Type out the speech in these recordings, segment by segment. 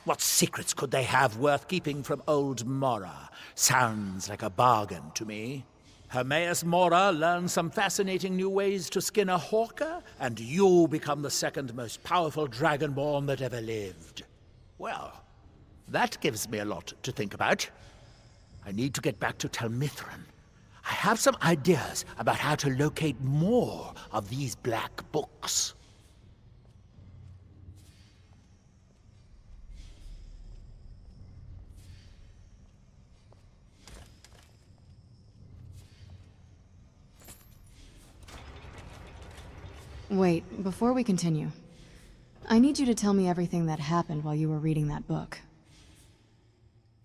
What secrets could they have worth keeping from old Mora? Sounds like a bargain to me. Hermaeus Mora learns some fascinating new ways to skin a hawker, and you become the second most powerful dragonborn that ever lived. Well, that gives me a lot to think about. I need to get back to Telmithran. I have some ideas about how to locate more of these black books. Wait, before we continue, I need you to tell me everything that happened while you were reading that book.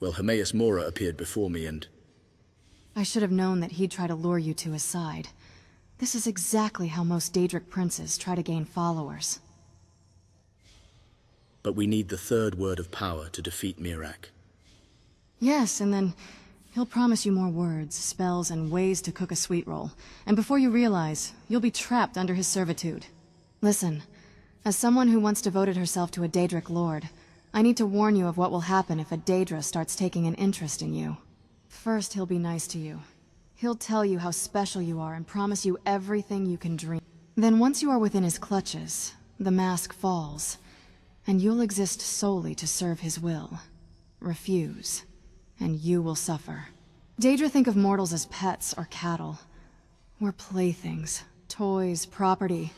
Well, Hermaeus Mora appeared before me and... I should have known that he'd try to lure you to his side. This is exactly how most Daedric princes try to gain followers. But we need the third word of power to defeat Miraak. Yes, and then he'll promise you more words, spells, and ways to cook a sweet roll. And before you realize, you'll be trapped under his servitude. Listen, as someone who once devoted herself to a Daedric lord, I need to warn you of what will happen if a Daedra starts taking an interest in you. First, he'll be nice to you. He'll tell you how special you are and promise you everything you can dream. Then once you are within his clutches, the mask falls, and you'll exist solely to serve his will. Refuse, and you will suffer. Daedra think of mortals as pets or cattle. We're playthings, toys, property,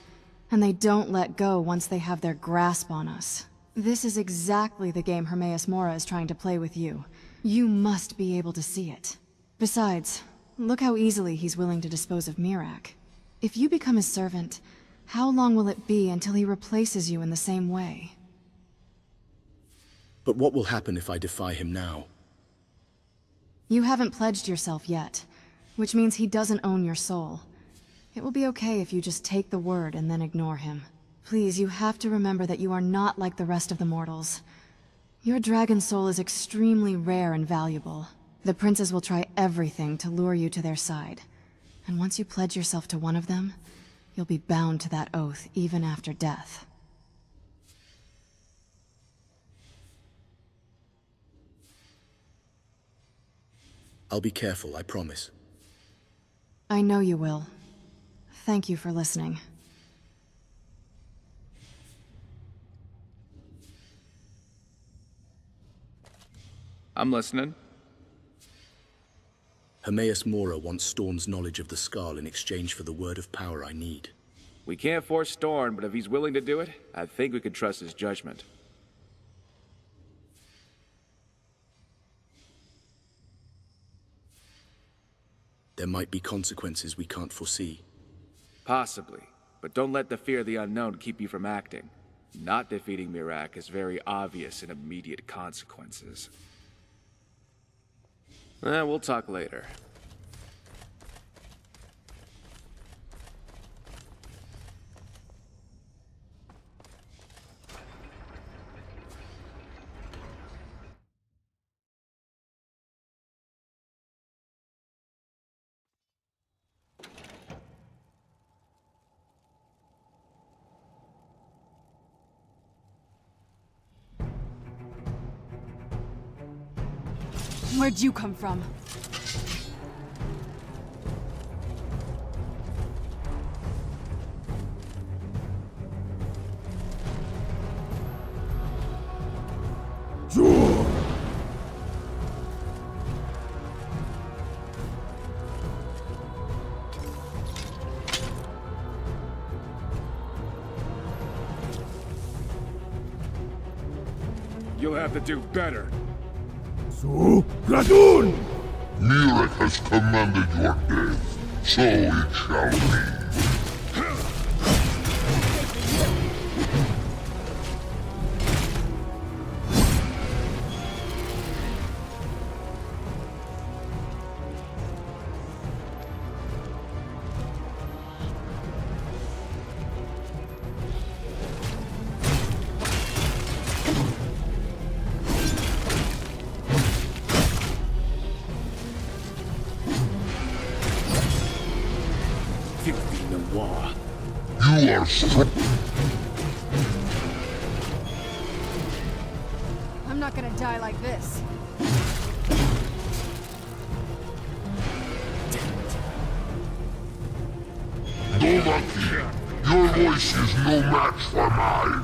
and they don't let go once they have their grasp on us. This is exactly the game Hermaeus Mora is trying to play with you. You must be able to see it. Besides, look how easily he's willing to dispose of Miraak. If you become his servant, how long will it be until he replaces you in the same way? But what will happen if I defy him now? You haven't pledged yourself yet, which means he doesn't own your soul. It will be okay if you just take the word and then ignore him. Please, you have to remember that you are not like the rest of the mortals. Your dragon soul is extremely rare and valuable. The princes will try everything to lure you to their side. And once you pledge yourself to one of them, you'll be bound to that oath even after death. I'll be careful, I promise. I know you will. Thank you for listening. I'm listening. Hermaeus Mora wants Storn's knowledge of the Skarl in exchange for the word of power I need. We can't force Storn, but if he's willing to do it, I think we can trust his judgment. There might be consequences we can't foresee. Possibly, but don't let the fear of the unknown keep you from acting. Not defeating Miraak has very obvious and immediate consequences. We'll talk later. Where'd you come from? You'll have to do better. So, Gradun! Miraak has commanded your death, so it shall be. You are strong. not gonna die like this. Dovahkiin, your voice is no match for mine.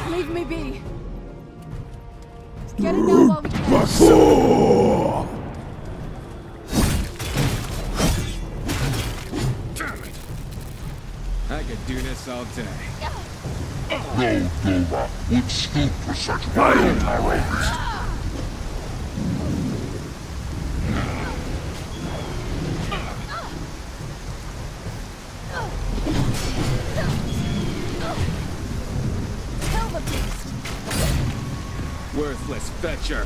Leave me be. Get it now while we can. Damn it! I could do this all day. No Dova would stoop for such wild arrows. Kill the beast. Worthless fetcher.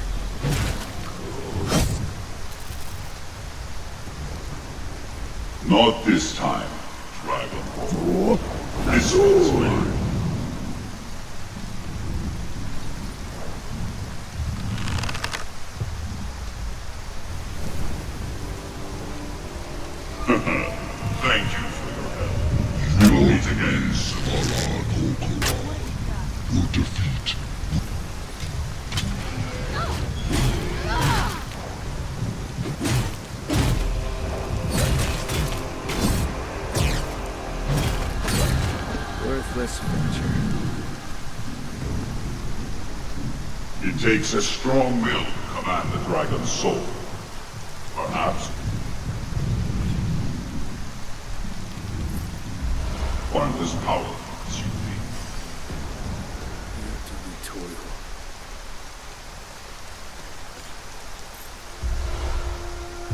Not this time, Dragon. This one's mine. Thank you for your help. We will meet again, Your defeat. Worthless fetcher. It takes a strong will to command the dragon's soul. Perhaps one as powerful as you think. To be toil.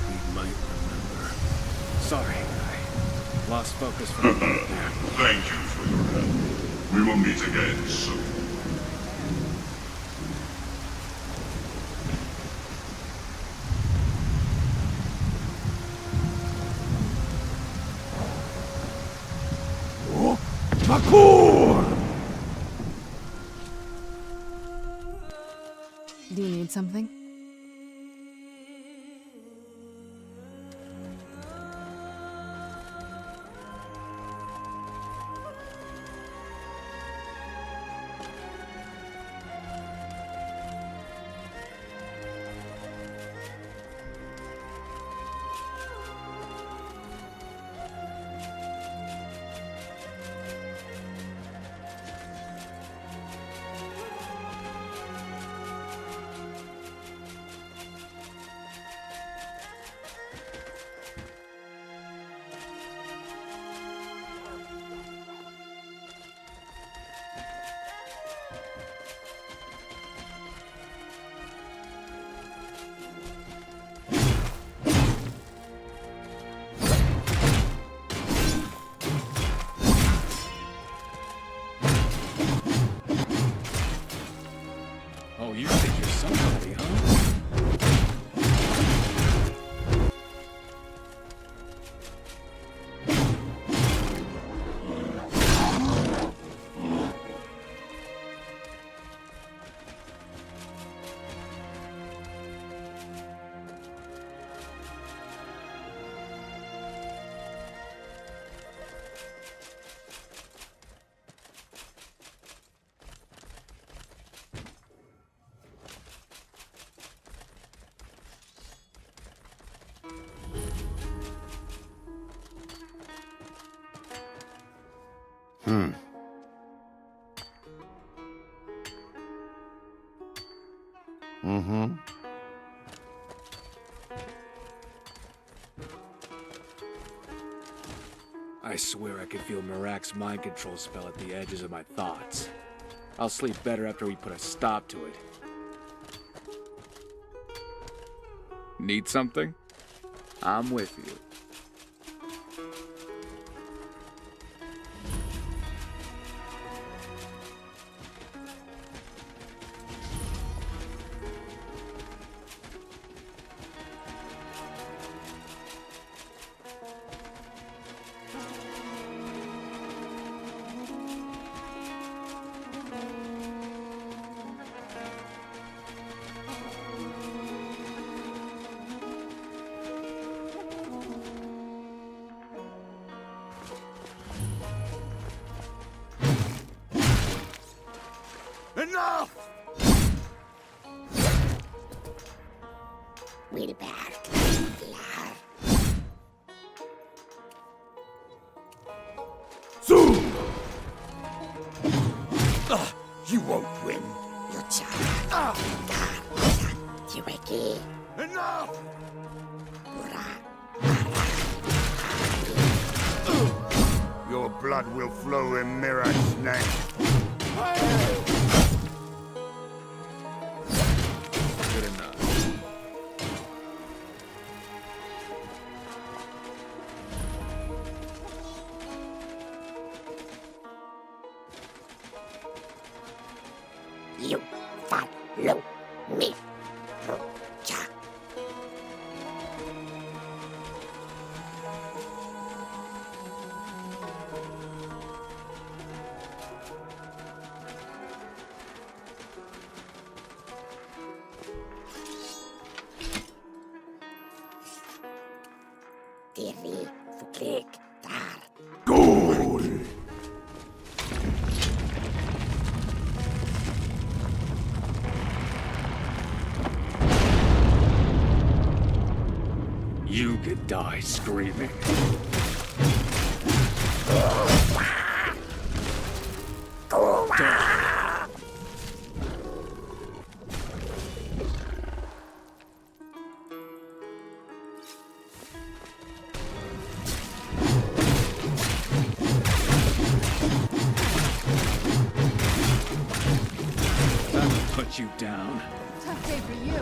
We might remember. Sorry, I lost focus for a minute there. Thank you for your help. We will meet again soon. Makur! Do you need something? Oh, you think you're somebody, huh? I swear I could feel Mirak's mind control spell at the edges of my thoughts. I'll sleep better after we put a stop to it. Need something? I'm with you. Soon! You won't win. Enough! Your blood will flow in Mirak's name. Good enough. You follow me. Diri verklik daar. Good! You could die screaming. That'll put you down. Tough day for you.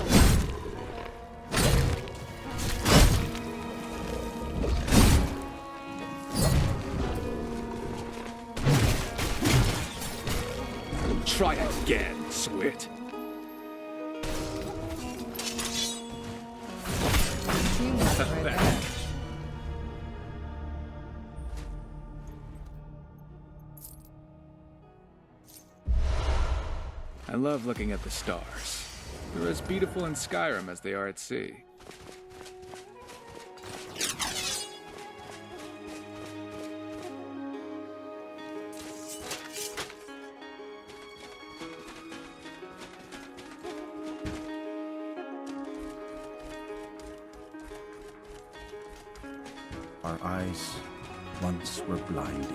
Try again, Swit. Teamwork right there. I love looking at the stars. They're as beautiful in Skyrim as they are at sea. Our eyes once were blinded.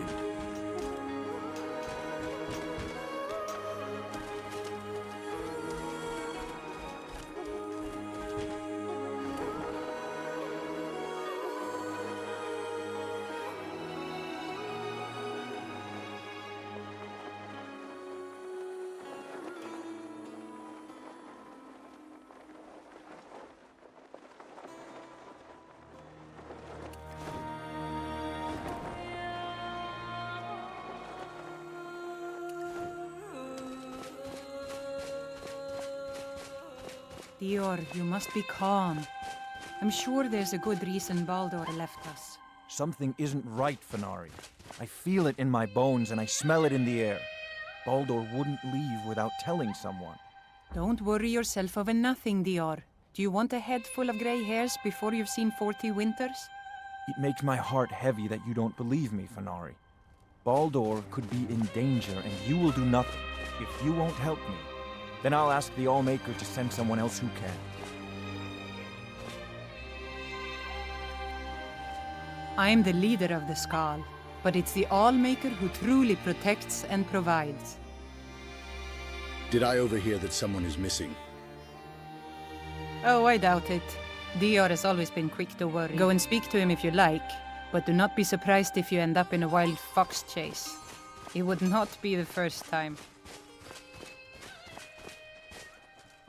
Dior, you must be calm. I'm sure there's a good reason Baldur left us. Something isn't right, Fenari. I feel it in my bones and I smell it in the air. Baldur wouldn't leave without telling someone. Don't worry yourself over nothing, Dior. Do you want a head full of grey hairs before you've seen 40 winters? It makes my heart heavy that you don't believe me, Fenari. Baldur could be in danger and you will do nothing. If you won't help me, then I'll ask the Allmaker to send someone else who can. I'm the leader of the Skal, but it's the Allmaker who truly protects and provides. Did I overhear that someone is missing? Oh, I doubt it. Dior has always been quick to worry. Go and speak to him if you like, but do not be surprised if you end up in a wild fox chase. It would not be the first time.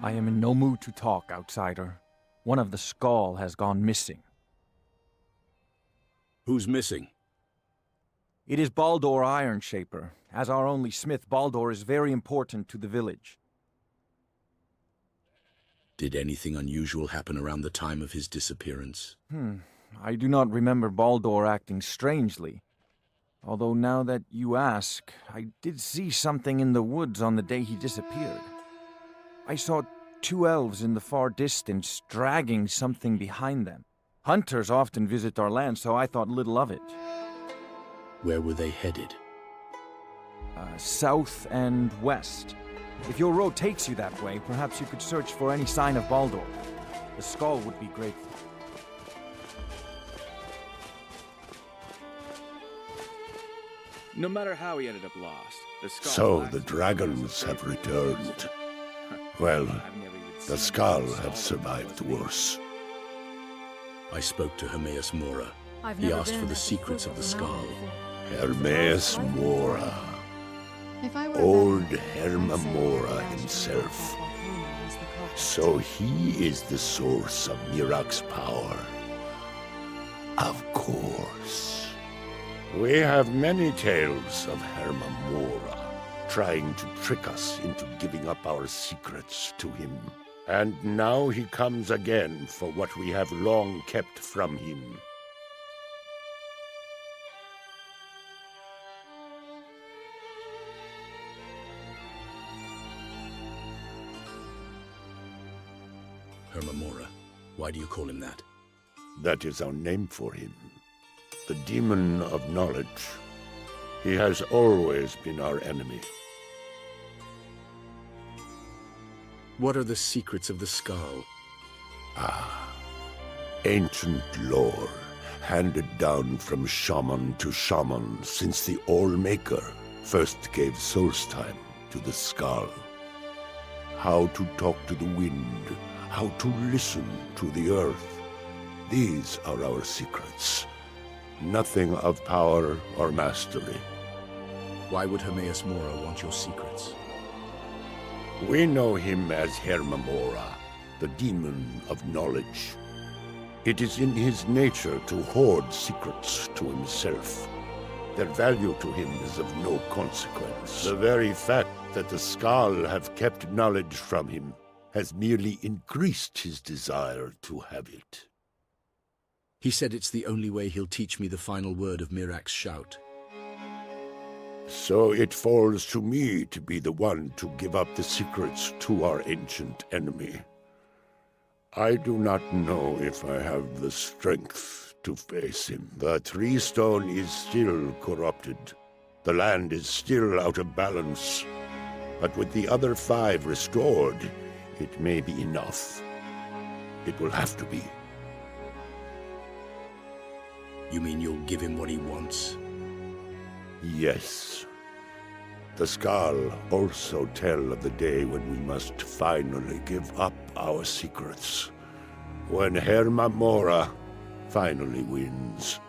I am in no mood to talk, outsider. One of the Skal has gone missing. Who's missing? It is Baldur Ironshaper. As our only smith, Baldur is very important to the village. Did anything unusual happen around the time of his disappearance? I do not remember Baldur acting strangely. Although now that you ask, I did see something in the woods on the day he disappeared. I saw 2 elves in the far distance dragging something behind them. Hunters often visit our land, so I thought little of it. Where were they headed? South and west. If your road takes you that way, perhaps you could search for any sign of Baldur. The skull would be grateful. No matter how he ended up lost, the skull. So the dragons have returned. Well, the skull have survived worse. I spoke to Hermaeus Mora. I've He never asked been for the at secrets foot of the the skull. mountain before. Hermaeus Mora. If I were Old them, Herma I'd say Mora that magic himself. about that volcano was the culprit. So he is the source of Mirak's power. Of course. We have many tales of Herma Mora trying to trick us into giving up our secrets to him. And now he comes again for what we have long kept from him. Herma Mora. Why do you call him that? That is our name for him. The demon of knowledge. He has always been our enemy. What are the secrets of the skull? Ancient lore, handed down from shaman to shaman since the All-Maker first gave Solstheim to the skull. How to talk to the wind, how to listen to the earth. These are our secrets. Nothing of power or mastery. Why would Hermaeus Mora want your secrets? We know him as Herma Mora, the demon of knowledge. It is in his nature to hoard secrets to himself. Their value to him is of no consequence. The very fact that the Skal have kept knowledge from him has merely increased his desire to have it. He said it's the only way he'll teach me the final word of Mirak's shout. So it falls to me to be the one to give up the secrets to our ancient enemy. I do not know if I have the strength to face him. The Tree Stone is still corrupted. The land is still out of balance. But with the other 5 restored, it may be enough. It will have to be. You mean you'll give him what he wants? Yes. The Skal also tell of the day when we must finally give up our secrets. When Herma Mora finally wins.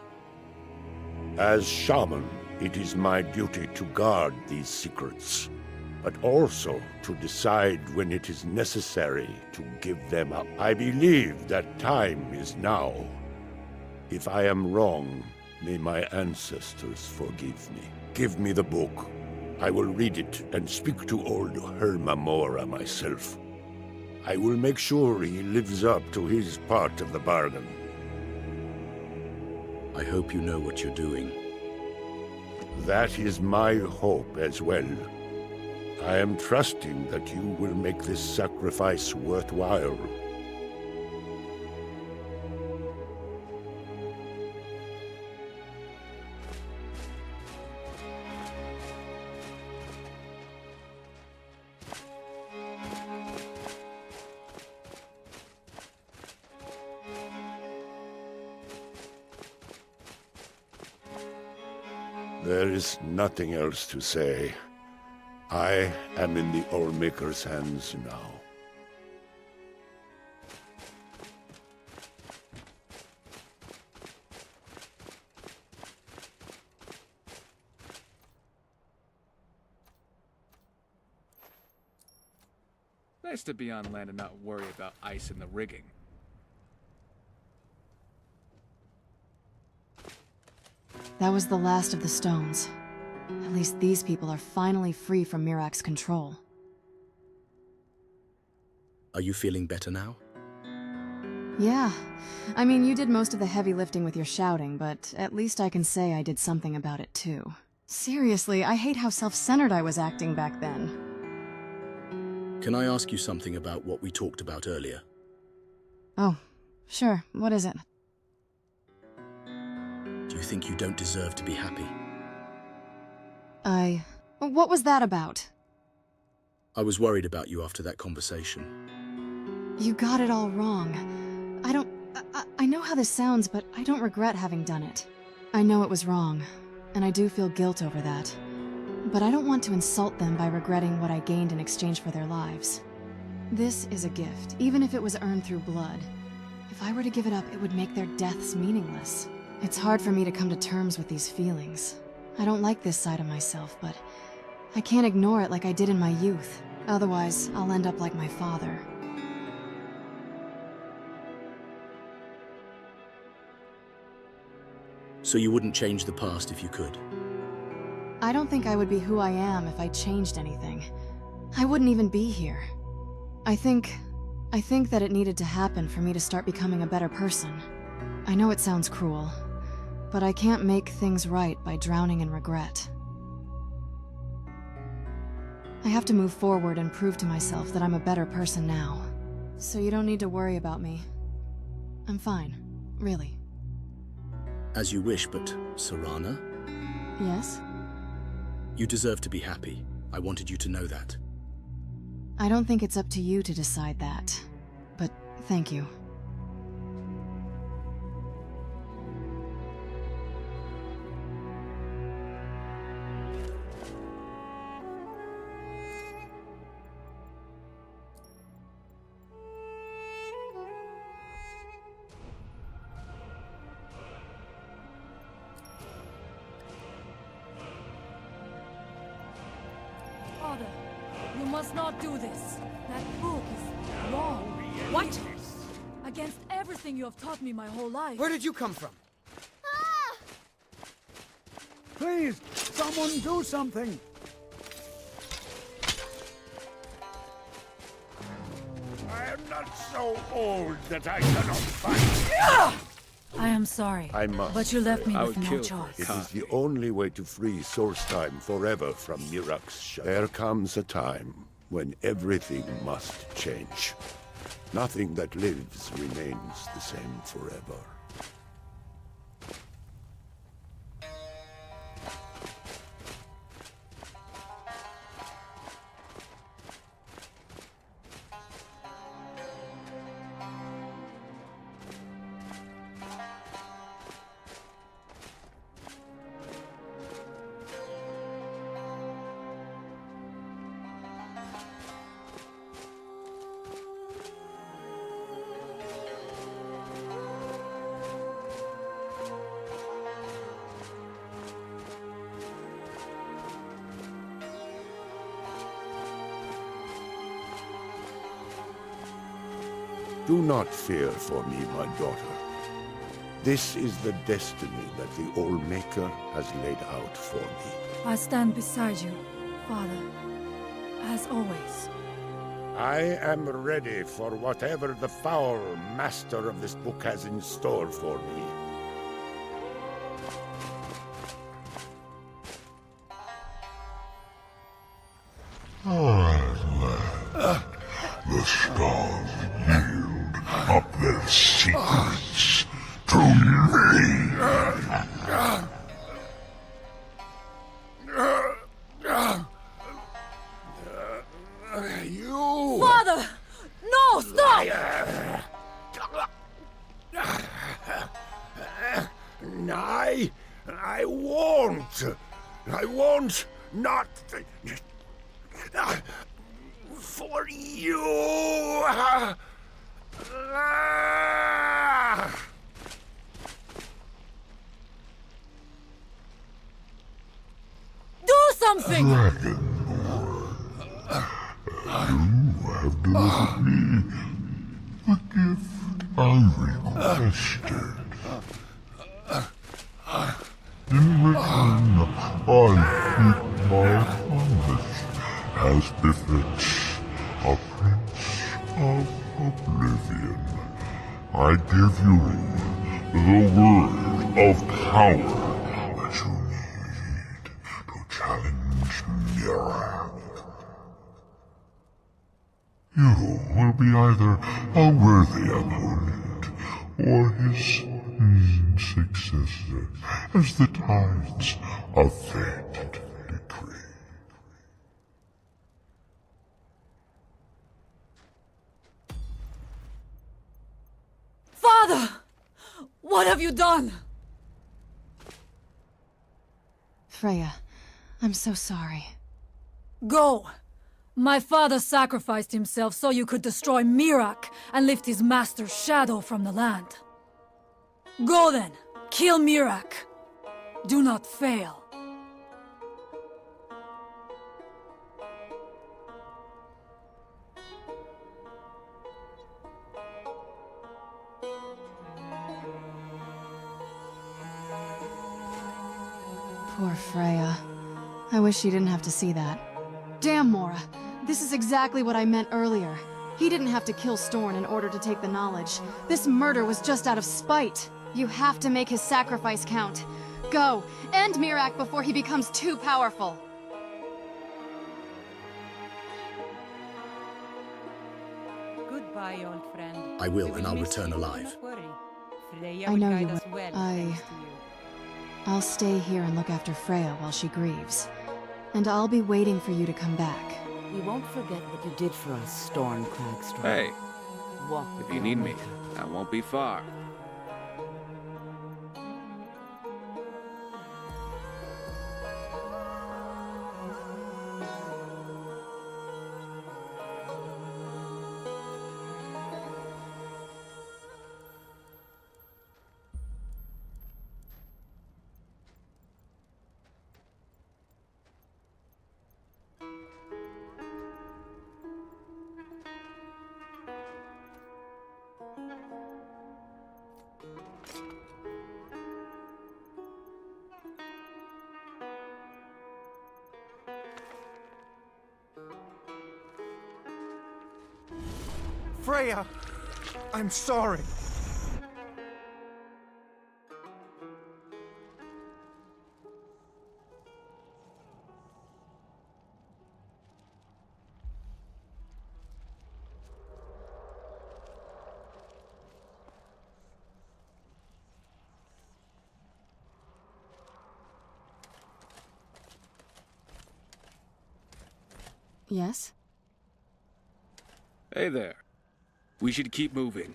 As shaman, it is my duty to guard these secrets, but also to decide when it is necessary to give them up. I believe that time is now. If I am wrong, may my ancestors forgive me. Give me the book. I will read it and speak to old Herma Mora myself. I will make sure he lives up to his part of the bargain. I hope you know what you're doing. That is my hope as well. I am trusting that you will make this sacrifice worthwhile. There is nothing else to say. I am in the All-Maker's hands now. Nice to be on land and not worry about ice in the rigging. That was the last of the stones. At least these people are finally free from Mirak's control. Are you feeling better now? Yeah. I mean, you did most of the heavy lifting with your shouting, but at least I can say I did something about it too. Seriously, I hate how self-centered I was acting back then. Can I ask you something about what we talked about earlier? Oh, sure. What is it? Do you think you don't deserve to be happy? What was that about? I was worried about you after that conversation. You got it all wrong. know how this sounds, but I don't regret having done it. I know it was wrong, and I do feel guilt over that. But I don't want to insult them by regretting what I gained in exchange for their lives. This is a gift, even if it was earned through blood. If I were to give it up, it would make their deaths meaningless. It's hard for me to come to terms with these feelings. I don't like this side of myself, but I can't ignore it like I did in my youth. Otherwise, I'll end up like my father. So you wouldn't change the past if you could? I don't think I would be who I am if I changed anything. I wouldn't even be here. I think that it needed to happen for me to start becoming a better person. I know it sounds cruel, but I can't make things right by drowning in regret. I have to move forward and prove to myself that I'm a better person now. So you don't need to worry about me. I'm fine, really. As you wish, but Serana? Yes? You deserve to be happy. I wanted you to know that. I don't think it's up to you to decide that, but thank you. Father, you must not do this. That book is wrong. What? Against everything you have taught me my whole life. Where did you come from? Please, someone do something! I am not so old that I cannot fight. I am sorry, I must. but you left me I with would no kill choice. It is the only way to free Solstheim forever from Mirak's shadow. There comes a time when everything must change. Nothing that lives remains the same forever. Do not fear for me, my daughter. This is the destiny that the All-Maker has laid out for me. I stand beside you, Father, as always. I am ready for whatever the foul master of this book has in store for me. The stars yield up their secrets to me. You... Father! No, stop! I won't. I won't not... For you. Do something! Dragonborn, you have delivered me the gift I requested. In return, I keep my promise, as befits a prince of oblivion. I give you the word of power that you need to challenge Mirak. You will be either a worthy opponent or his successor, as the tides of fate decree. Father! What have you done? Freya, I'm so sorry. Go! My father sacrificed himself so you could destroy Mirak and lift his master's shadow from the land. Go then! Kill Mirak! Do not fail. Poor Freya. I wish she didn't have to see that. Damn, Mora. This is exactly what I meant earlier. He didn't have to kill Storn in order to take the knowledge. This murder was just out of spite. You have to make his sacrifice count. Go! End Mirak before he becomes too powerful! Goodbye, old friend. I will, We and I'll miss return you, do alive. not worry. Freya I will know guide you us will. well, thanks to you. I'll stay here and look after Freya while she grieves. And I'll be waiting for you to come back. We won't forget what you did for us, Storm Cragstrong. Hey, Walk with if you your need me, maker. I won't be far. Freya! I'm sorry. Yes? Hey there. We should keep moving.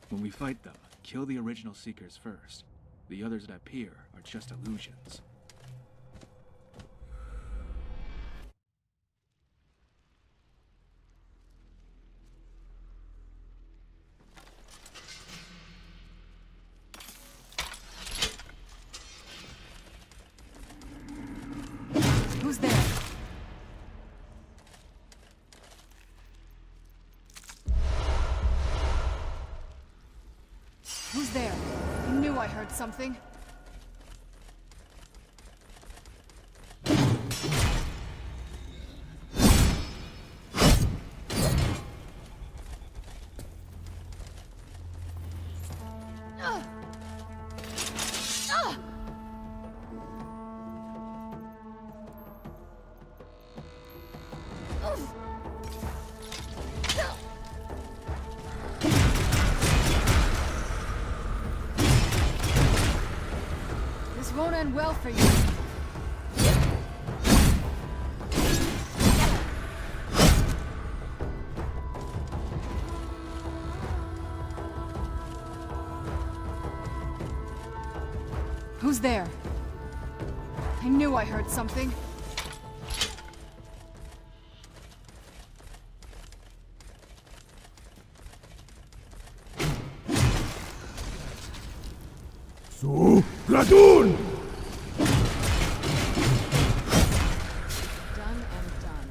When we fight them, kill the original Seekers first. The others that appear are just illusions. Who's there? Who's there? I knew I heard something. This won't end well for you. Who's there? I knew I heard something. So, Radun! Done and done.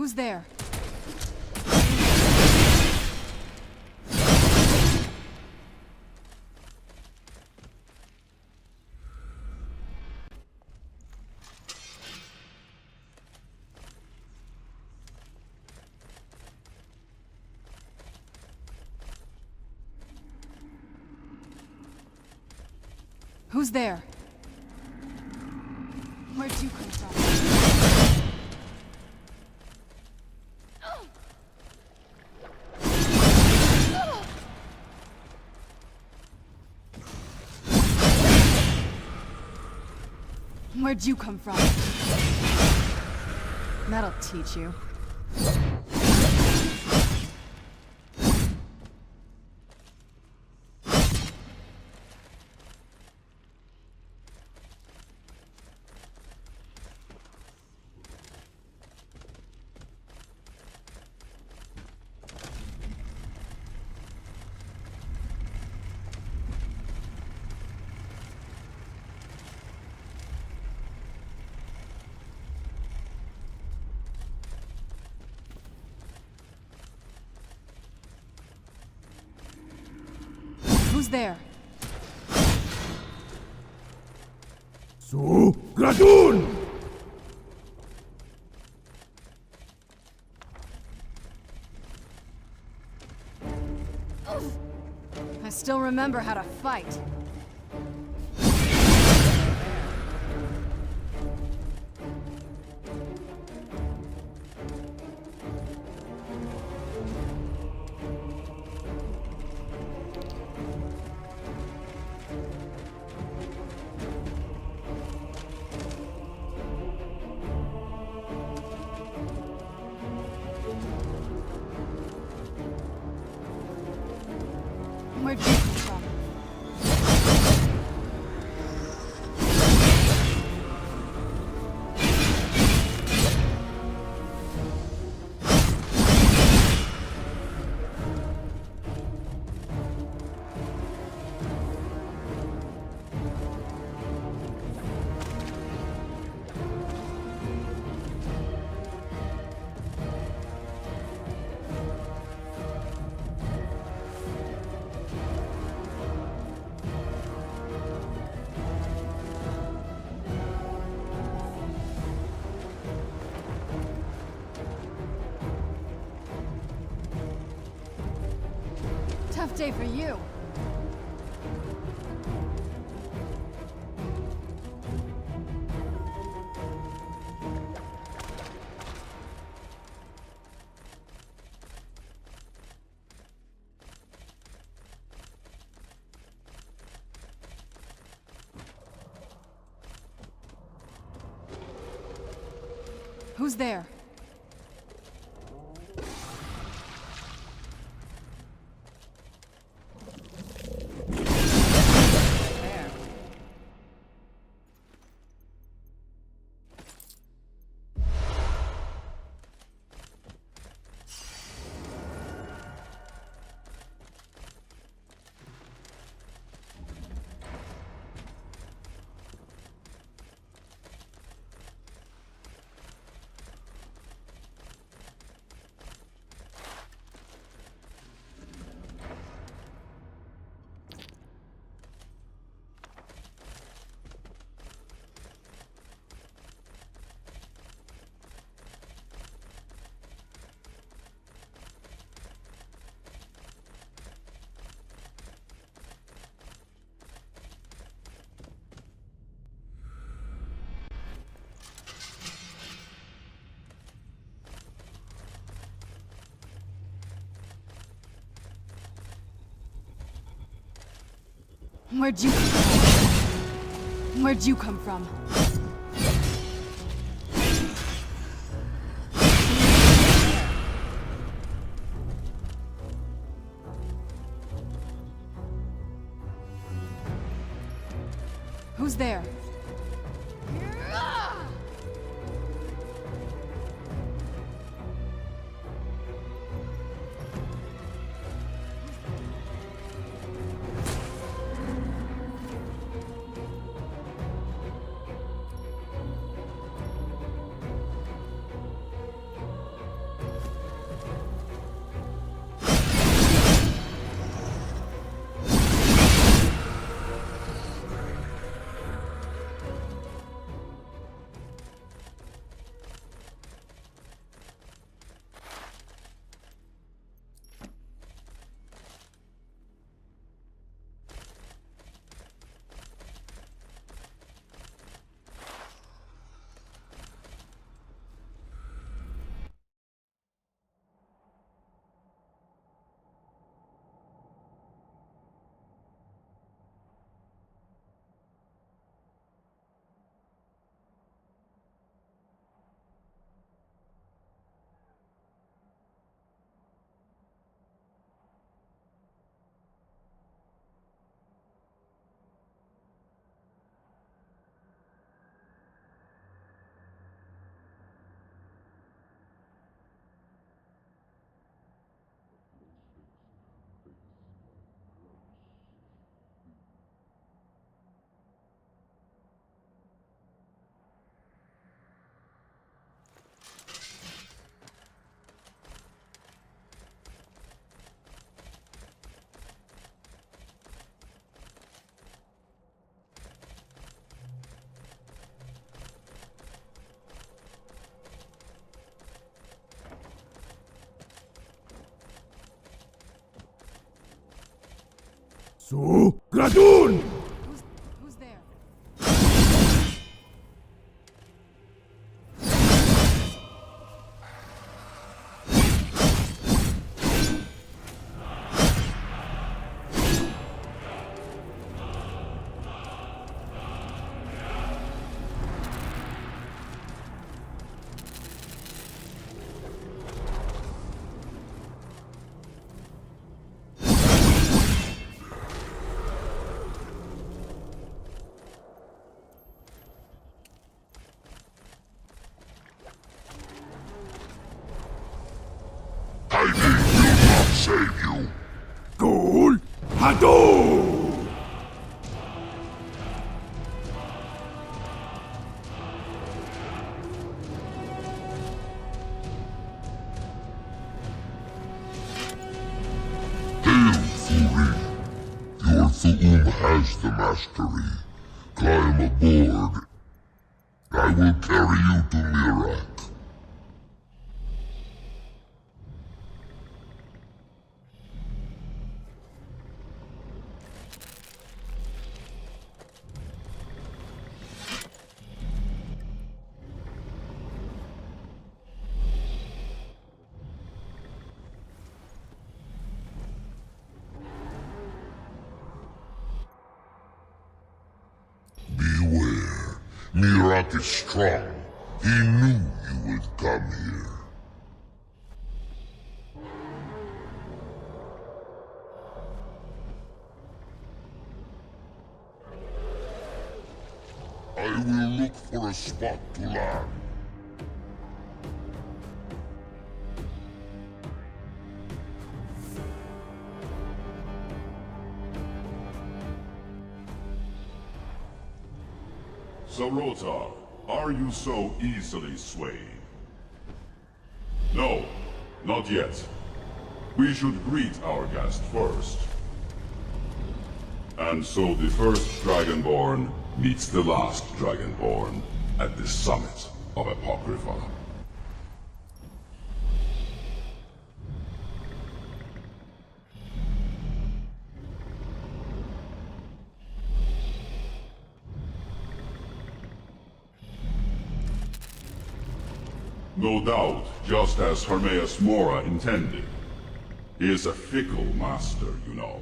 Who's there? Who's there? Where'd you come from? Where'd you come from? That'll teach you. Who's there? Su Gradun! I still remember how to fight. Where'd you come from? Tough day for you. Who's there? Where'd you come from? Who's there? Su Gradun! Who's there? I will not save you. Ghoul Hadou! Hail, Furi. Your Thu'um has the mastery. Climb aboard. I will carry you to Mirak. Beware. Mirak is strong. He knew you would come here. I will look for a spot to land. Sarotar, are you so easily swayed? No, not yet. We should greet our guest first. And so the first Dragonborn meets the last Dragonborn at the summit of Apocrypha. No doubt, just as Hermaeus Mora intended. He is a fickle master, you know.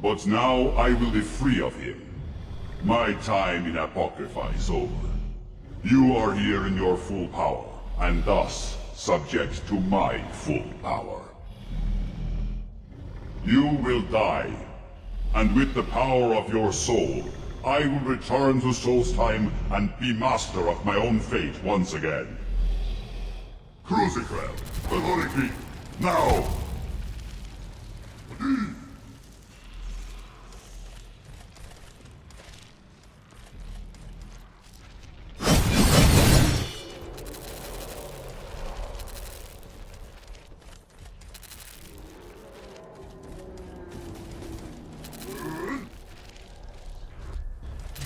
But now I will be free of him. My time in Apocrypha is over. You are here in your full power, and thus subject to my full power. You will die, and with the power of your soul, I will return to Solstheim and be master of my own fate once again. Crucigrel, Authority, now!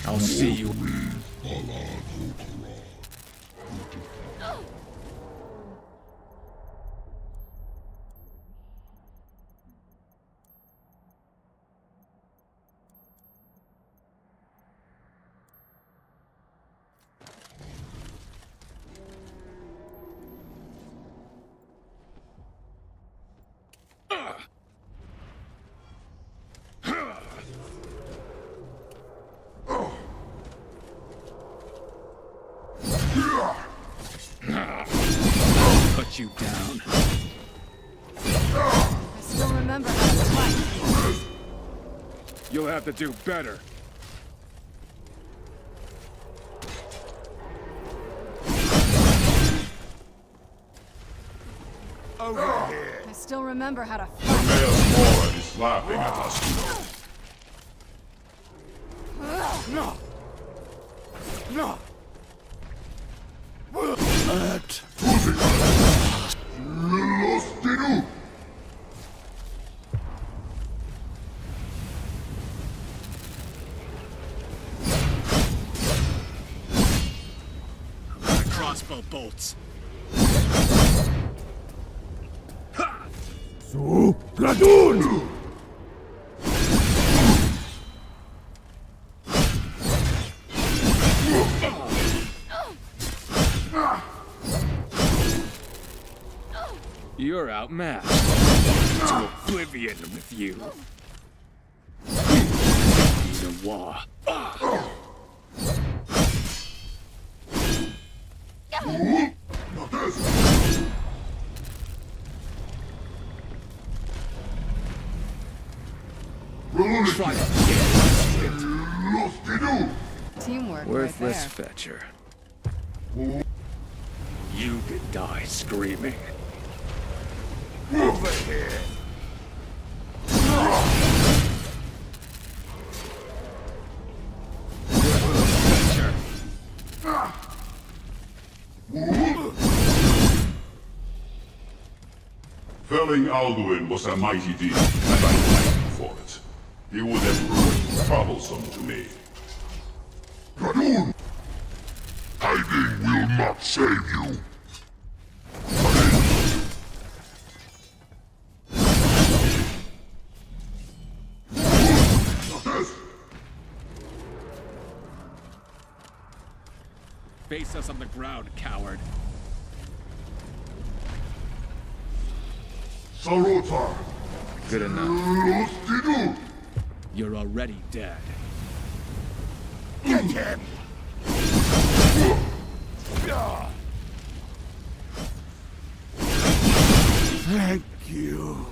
I'll see you. Put you down. I still remember how to fight. You'll have to do better. Over here. I still remember how to fight. Hermaeus Mora is laughing at us. No. No. Crossbow bolts. Su Gradun! You're outmatched. To oblivion with you. Noir. Try again. Teamwork Worthless right there. fetcher. You could die screaming. Over here. Felling Alduin was a mighty deed, and I thanked him for it. He would have proved troublesome to me. Radun! Hiding will not save you. Face us on the ground, coward. Sarotar! Good enough. You're already dead. Get him! Thank you.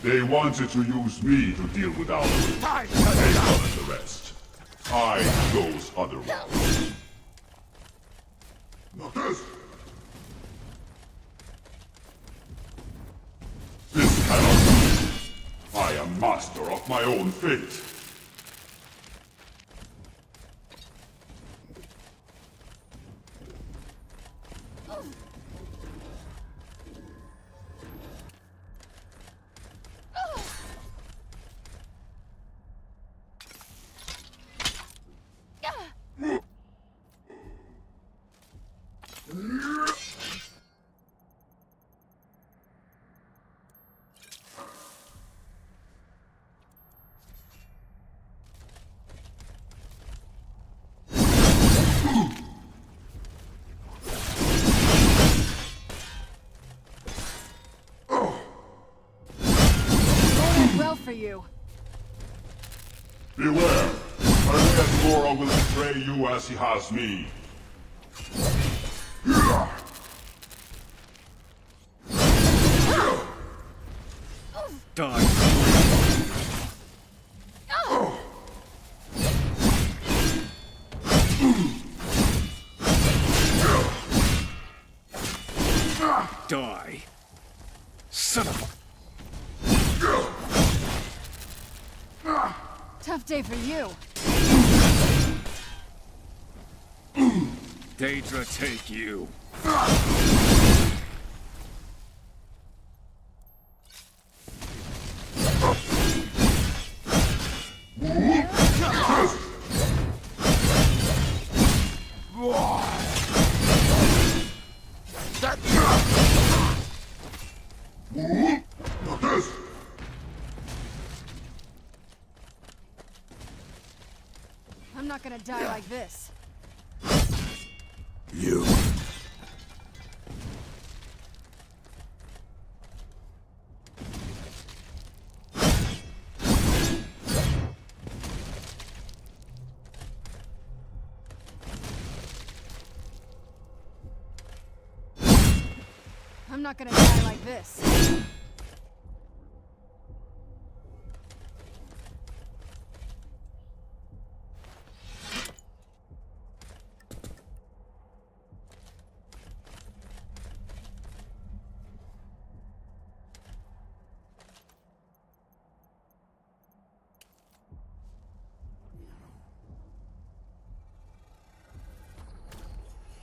They wanted to use me to deal with Alduin. They done the rest. I chose otherwise. This cannot be. I am master of my own fate. Well for you. Beware! Mora will betray you as he has me. Die. Die. Son of a... Tough day for you. Daedra, take you. I'm not gonna die like this. You. I'm not gonna die like this.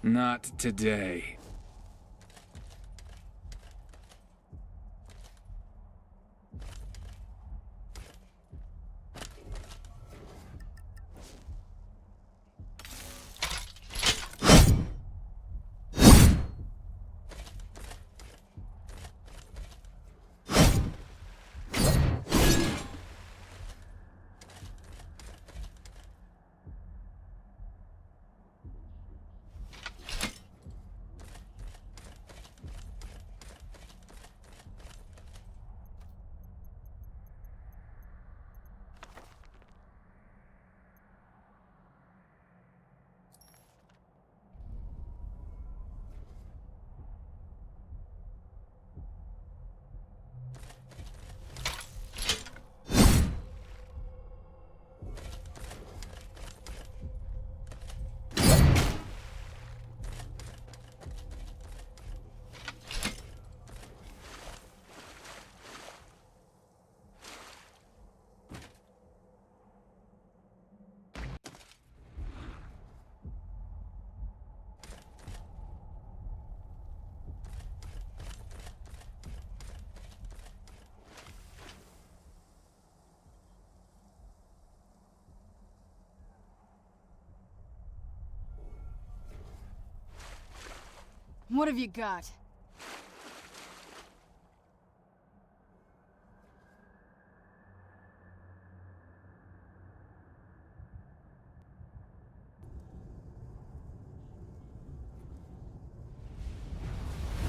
Not today. What have you got?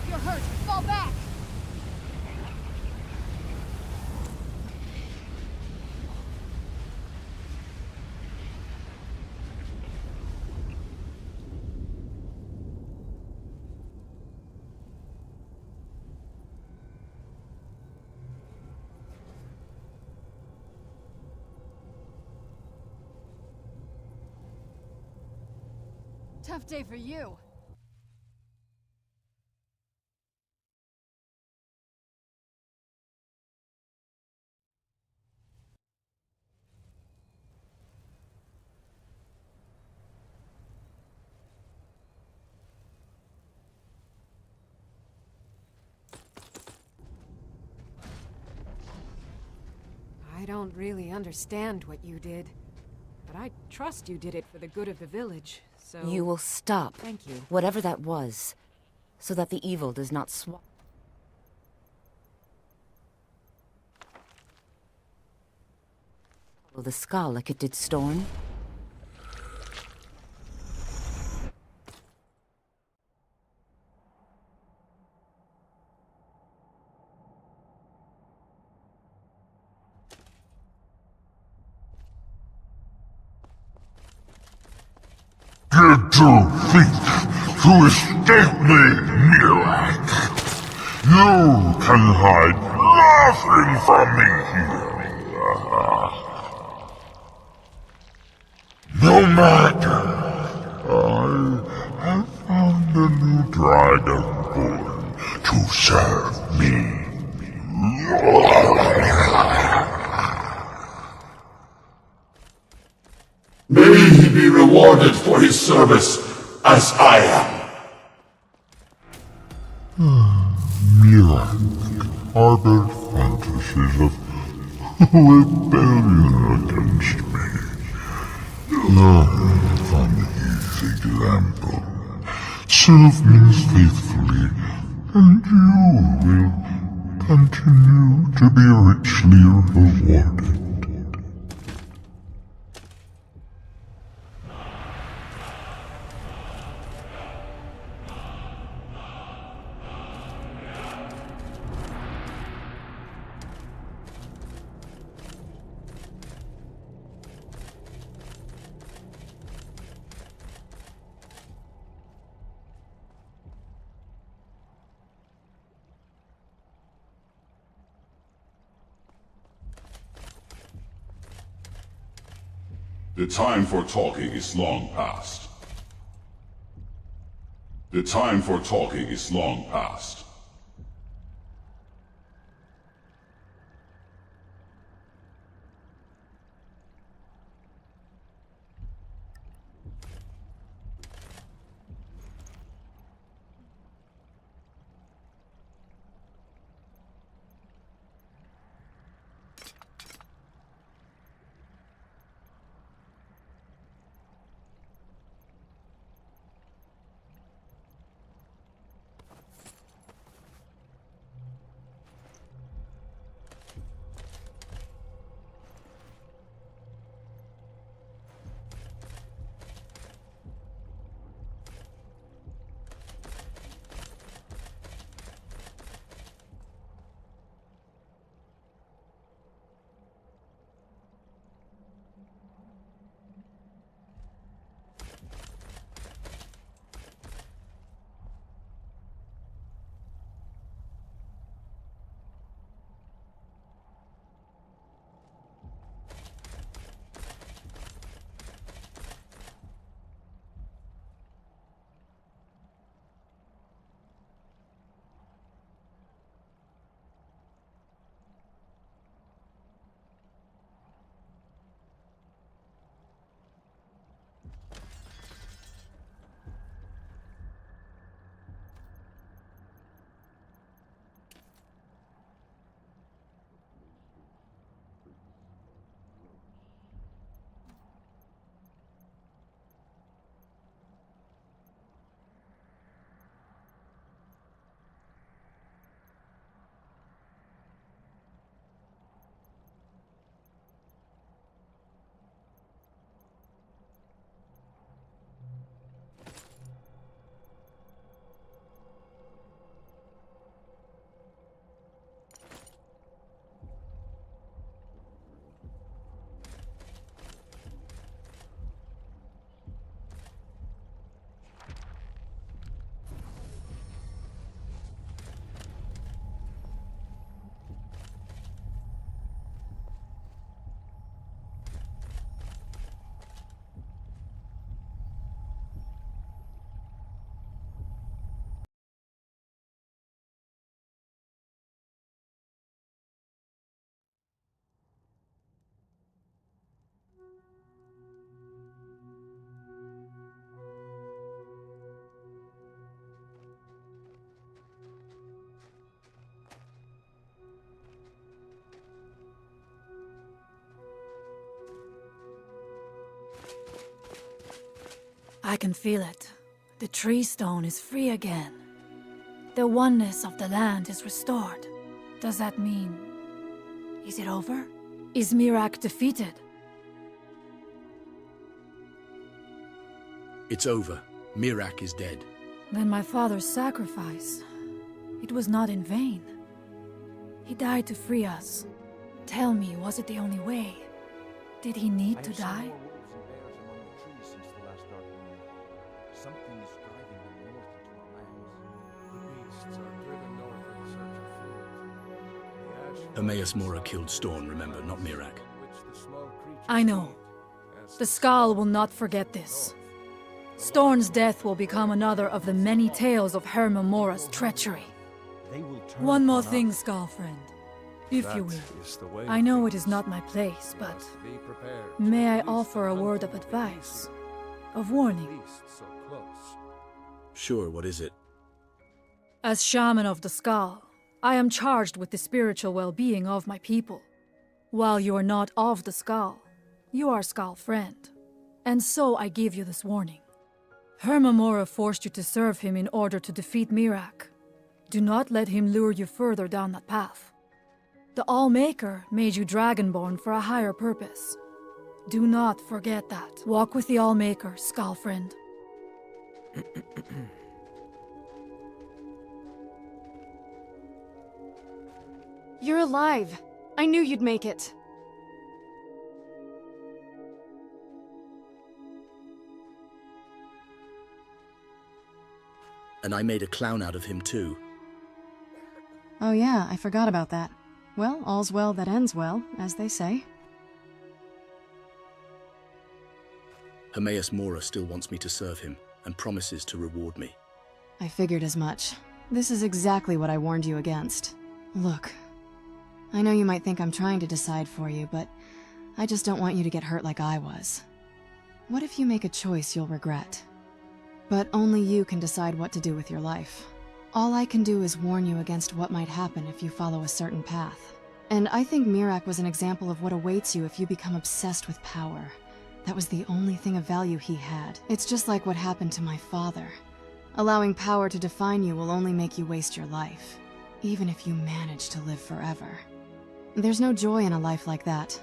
You're hurt! Fall back! Tough day for you. I don't really understand what you did, but I trust you did it for the good of the village, so... You will stop. Thank you. Whatever that was, so that the evil does not swallow. The skull like it did Storm? Did you think to escape me, Mirak? You can hide nothing from me here. No matter, I have found a new dragonborn to serve me. May he be rewarded for his service as I am. Mirak harbored fantasies of rebellion against me. Learn from his example. Serve me faithfully, and you will continue to be richly rewarded. The time for talking is long past. The time for talking is long past. I can feel it. The tree stone is free again. The oneness of the land is restored. Does that mean... is it over? Is Miraak defeated? It's over. Miraak is dead. Then my father's sacrifice... it was not in vain. He died to free us. Tell me, was it the only way? Did he need to die? Hermaeus Mora killed Storn, remember, not Miraak. I know. The Skal will not forget this. Storn's death will become another of the many tales of Herma Mora's treachery. One more thing, Skal friend, if you will. I know it is not my place, but may I offer a word of advice, of warning? Sure, what is it? As shaman of the Skal, I am charged with the spiritual well-being of my people. While you are not of the Skal, you are Skal friend, and so I give you this warning. Herma Mora forced you to serve him in order to defeat Miraak. Do not let him lure you further down that path. The All-Maker made you Dragonborn for a higher purpose. Do not forget that. Walk with the All-Maker, Skal friend. You're alive. I knew you'd make it. And I made a clown out of him too. Oh yeah, I forgot about that. Well, all's well that ends well, as they say. Hermaeus Mora still wants me to serve him, and promises to reward me. I figured as much. This is exactly what I warned you against. Look, I know you might think I'm trying to decide for you, but I just don't want you to get hurt like I was. What if you make a choice you'll regret? But only you can decide what to do with your life. All I can do is warn you against what might happen if you follow a certain path. And I think Miraak was an example of what awaits you if you become obsessed with power. That was the only thing of value he had. It's just like what happened to my father. Allowing power to define you will only make you waste your life, even if you manage to live forever. There's no joy in a life like that.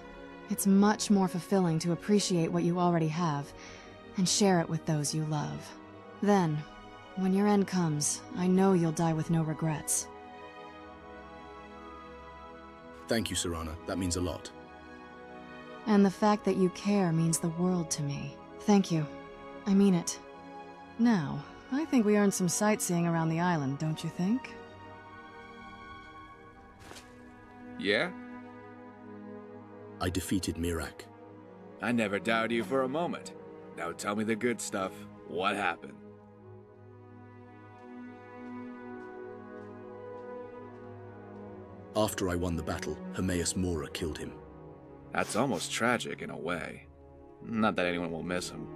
It's much more fulfilling to appreciate what you already have and share it with those you love. Then, when your end comes, I know you'll die with no regrets. Thank you, Serana. That means a lot. And the fact that you care means the world to me. Thank you. I mean it. Now, I think we earned some sightseeing around the island, don't you think? Yeah? I defeated Miraak. I never doubted you for a moment. Now tell me the good stuff. What happened? After I won the battle, Hermaeus Mora killed him. That's almost tragic in a way. Not that anyone will miss him.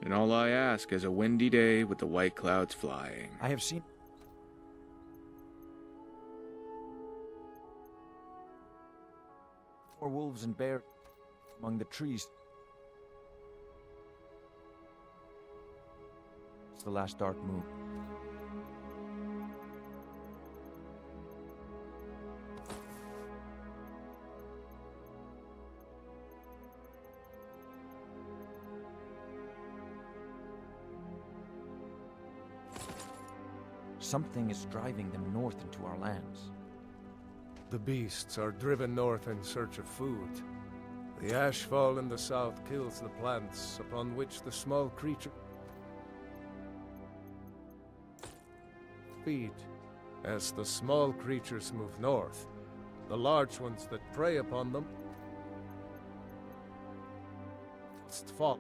And all I ask is a windy day with the white clouds flying. I have seen... More wolves and bears among the trees. It's the last dark moon. Something is driving them north into our lands. The beasts are driven north in search of food. The ashfall in the south kills the plants upon which the small creature feed. As the small creatures move north, the large ones that prey upon them must fall.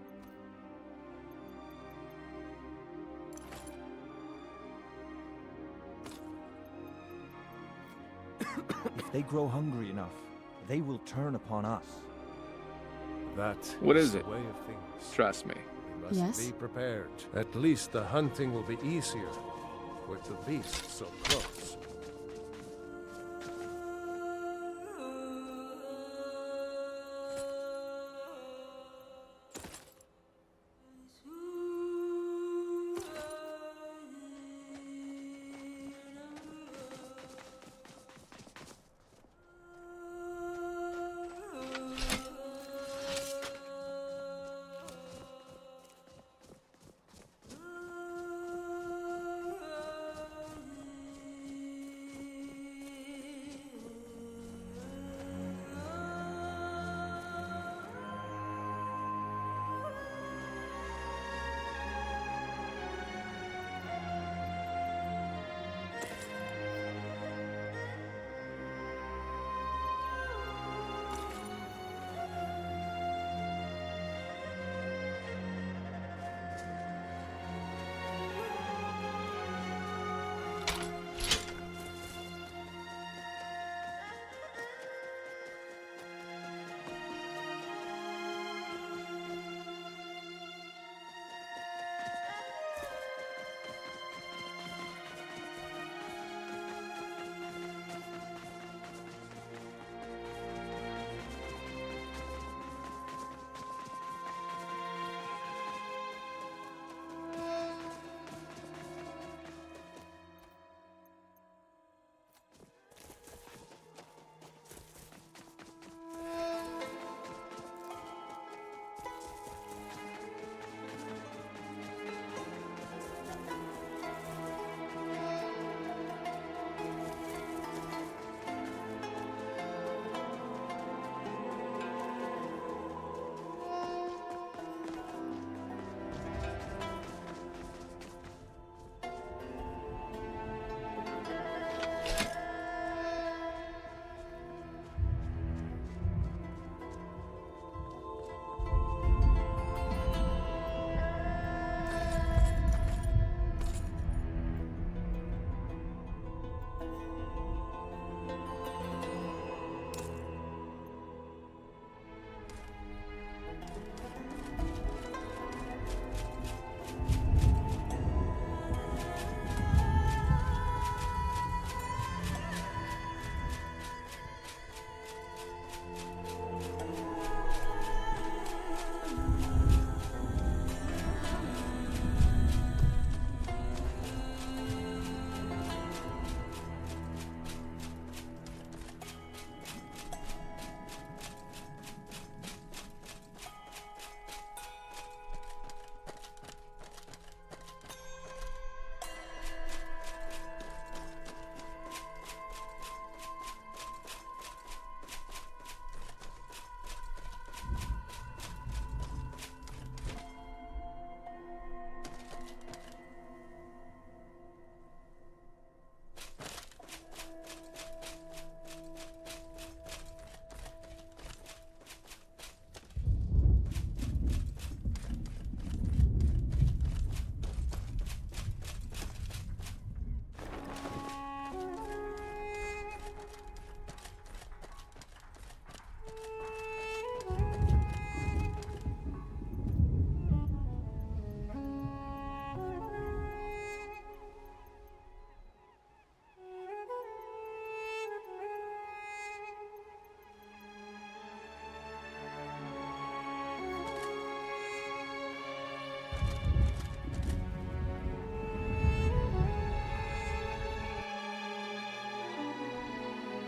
If they grow hungry enough, they will turn upon us. What is it? The way of things. Trust me. We must be prepared. At least the hunting will be easier with the beasts so close.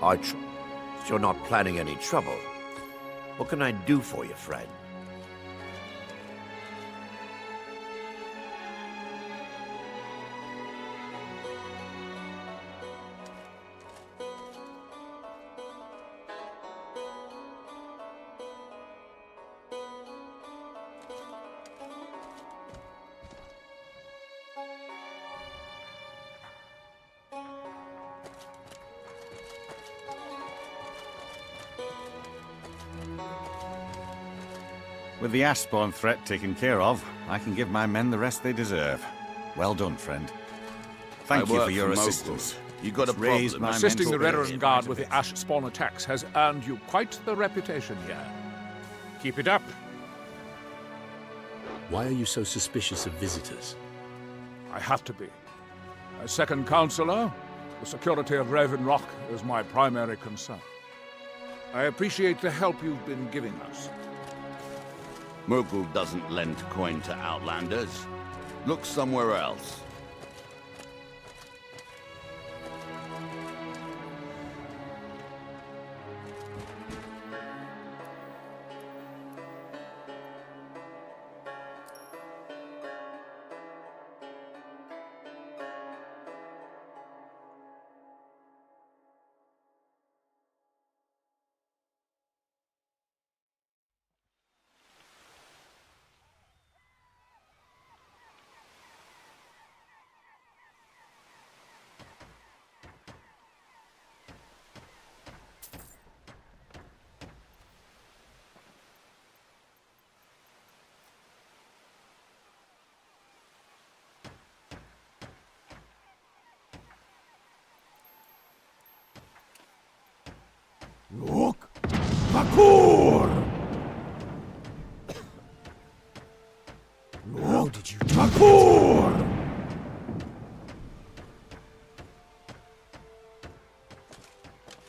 You're not planning any trouble. What can I do for you, friend? With the Ashspawn threat taken care of, I can give my men the rest they deserve. Well done, friend. Thank you for your assistance. You got a Raised problem? my Assisting the mental Redoran Guard with the Ash Spawn attacks has earned you quite the reputation here. Keep it up. Why are you so suspicious of visitors? I have to be. As second counselor, the security of Raven Rock is my primary concern. I appreciate the help you've been giving us. Murkul doesn't lend coin to outlanders. Look somewhere else. Look! Vakur! How did you do Vakur!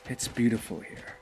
It's beautiful here.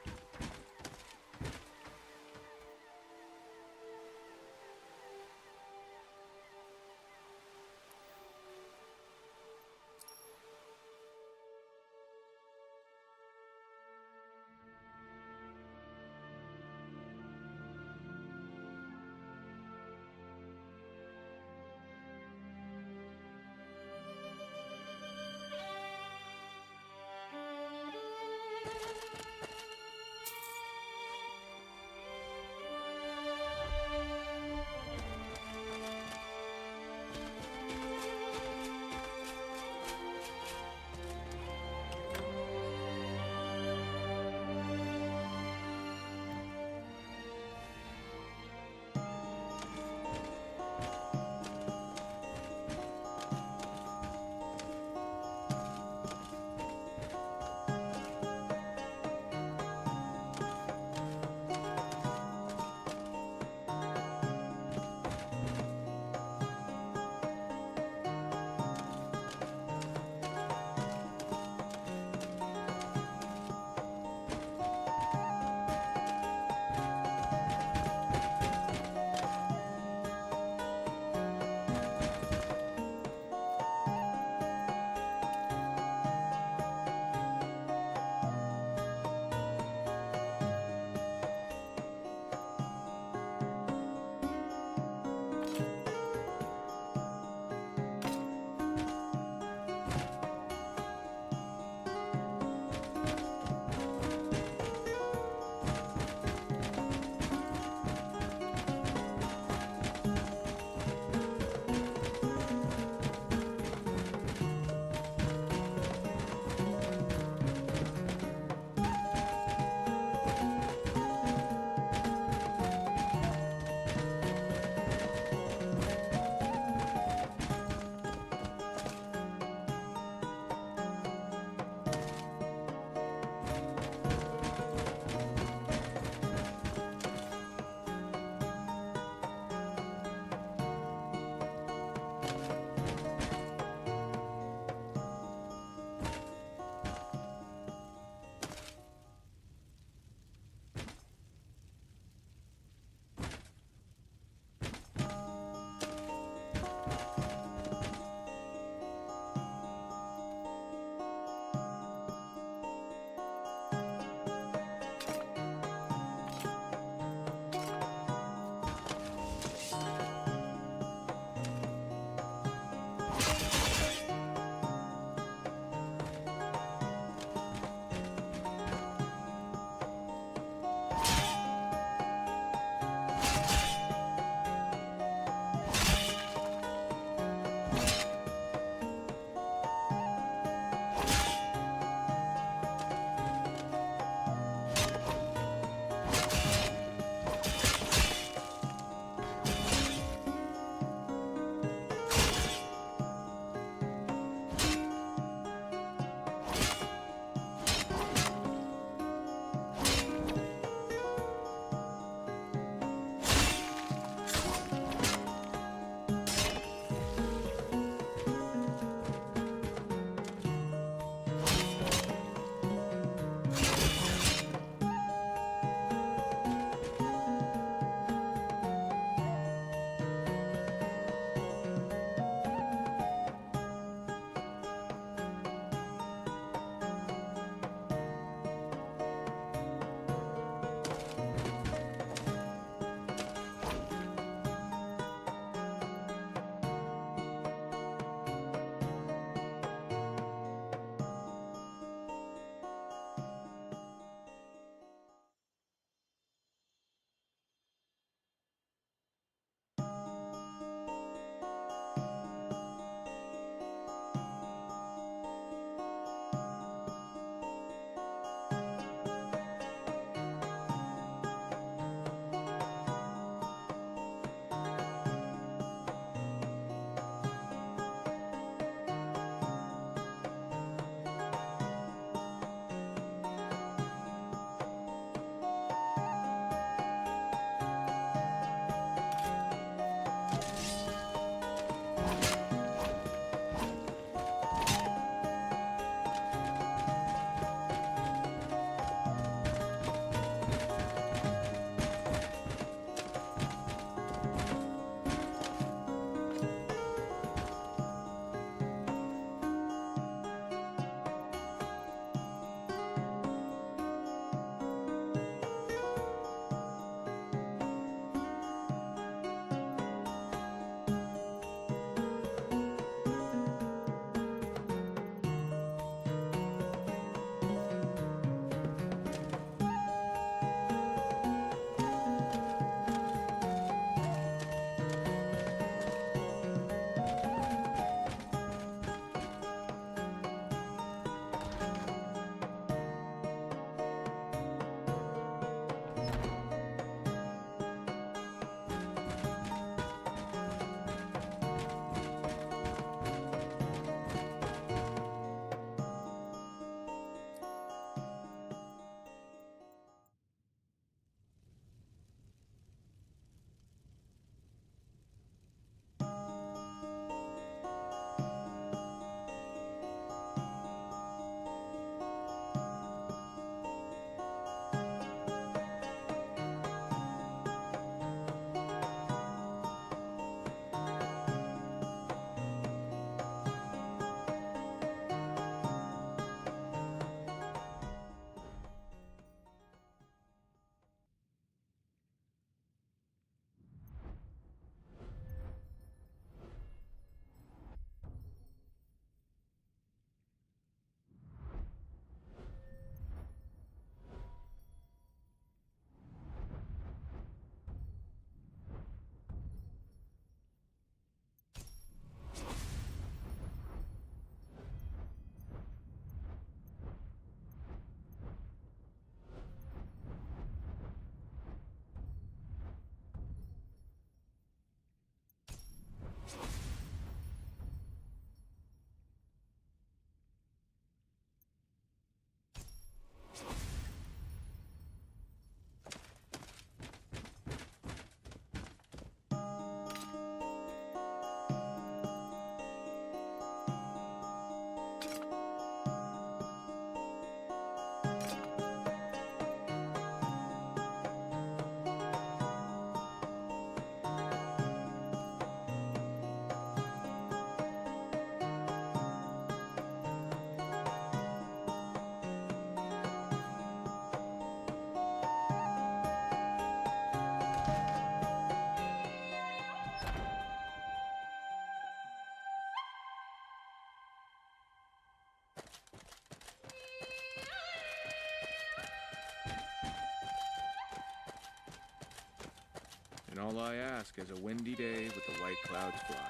And all I ask is a windy day with the white clouds flying.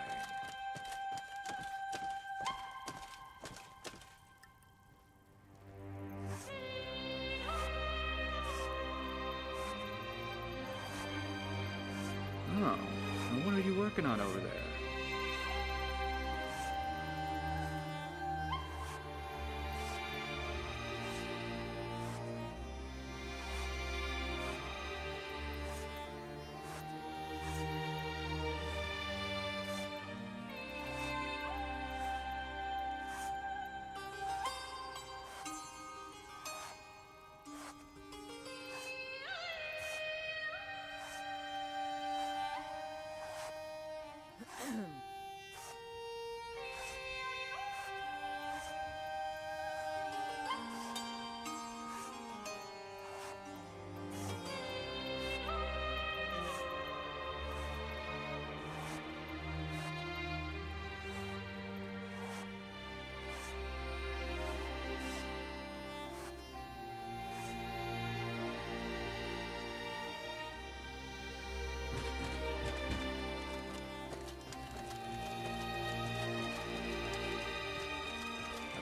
Oh, and what are you working on over there?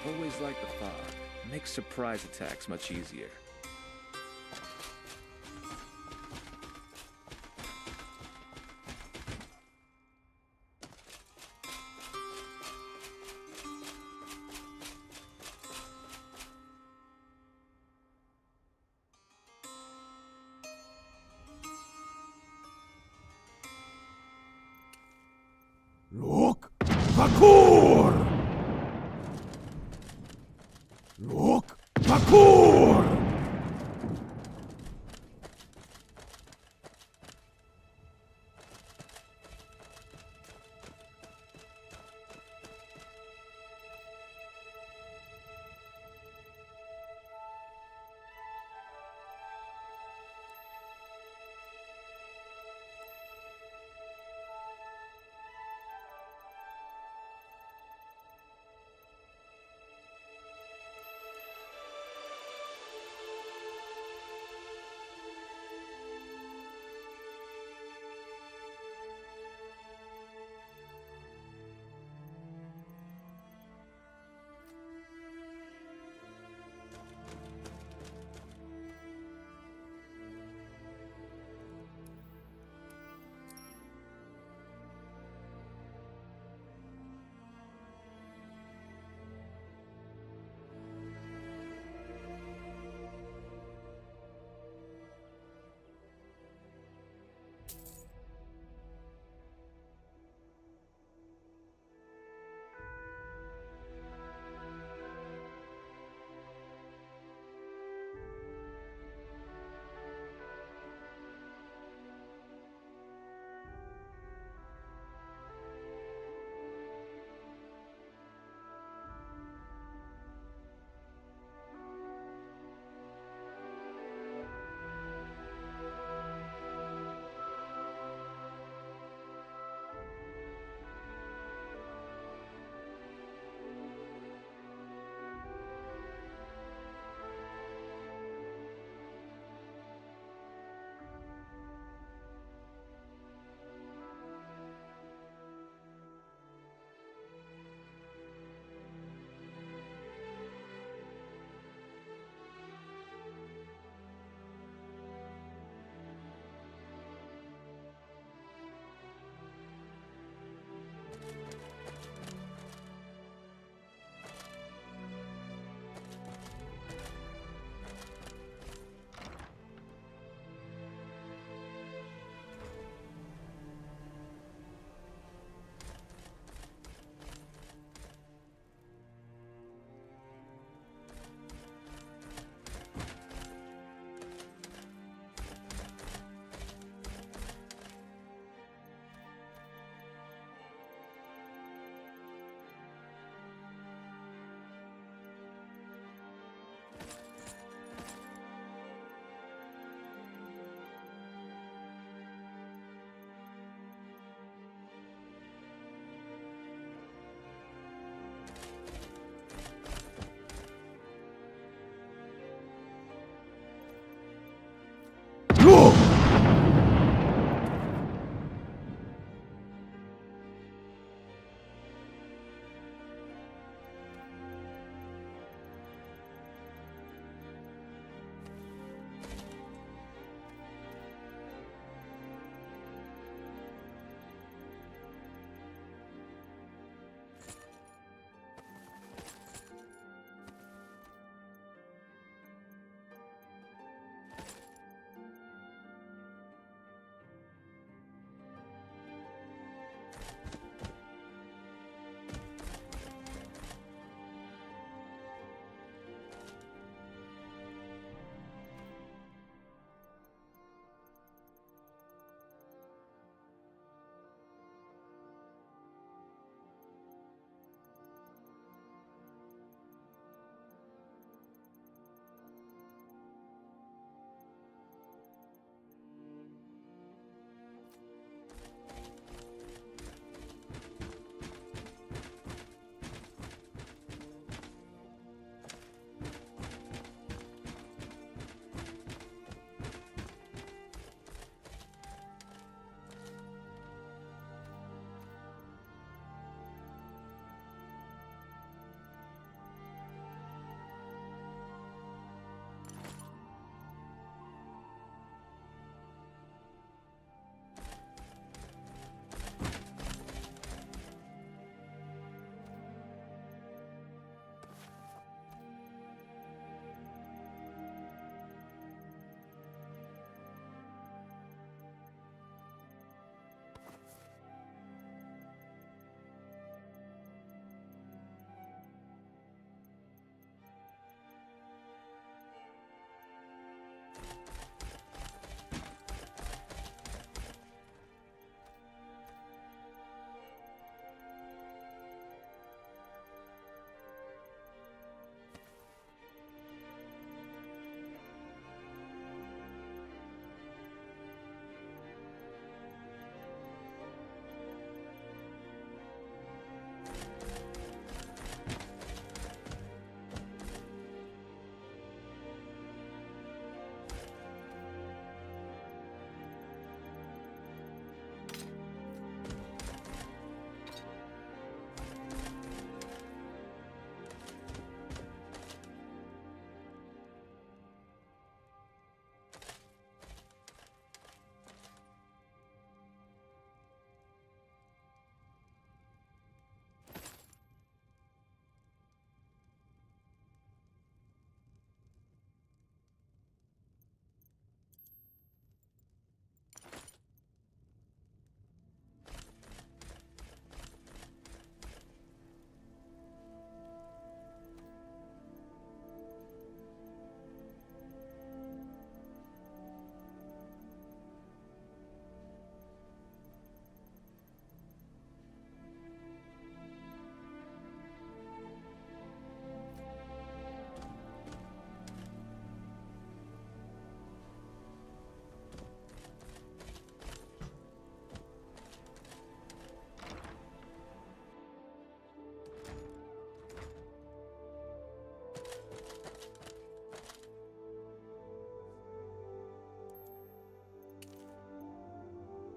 I've always liked the fog. It makes surprise attacks much easier. Look! Vakur! Look! Vakur!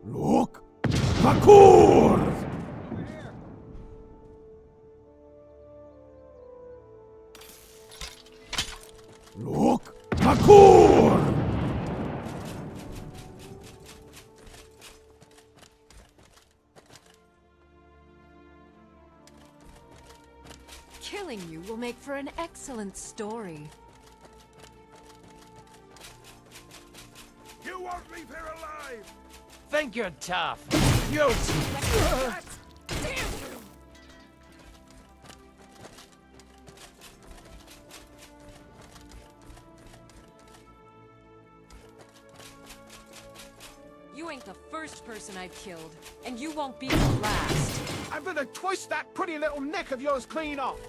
Look! Parkour! Look! Parkour! Killing you will make for an excellent story. You won't leave here alive! Think you're tough. You! Damn you! You ain't the first person I've killed, and you won't be the last. I'm gonna twist that pretty little neck of yours clean off!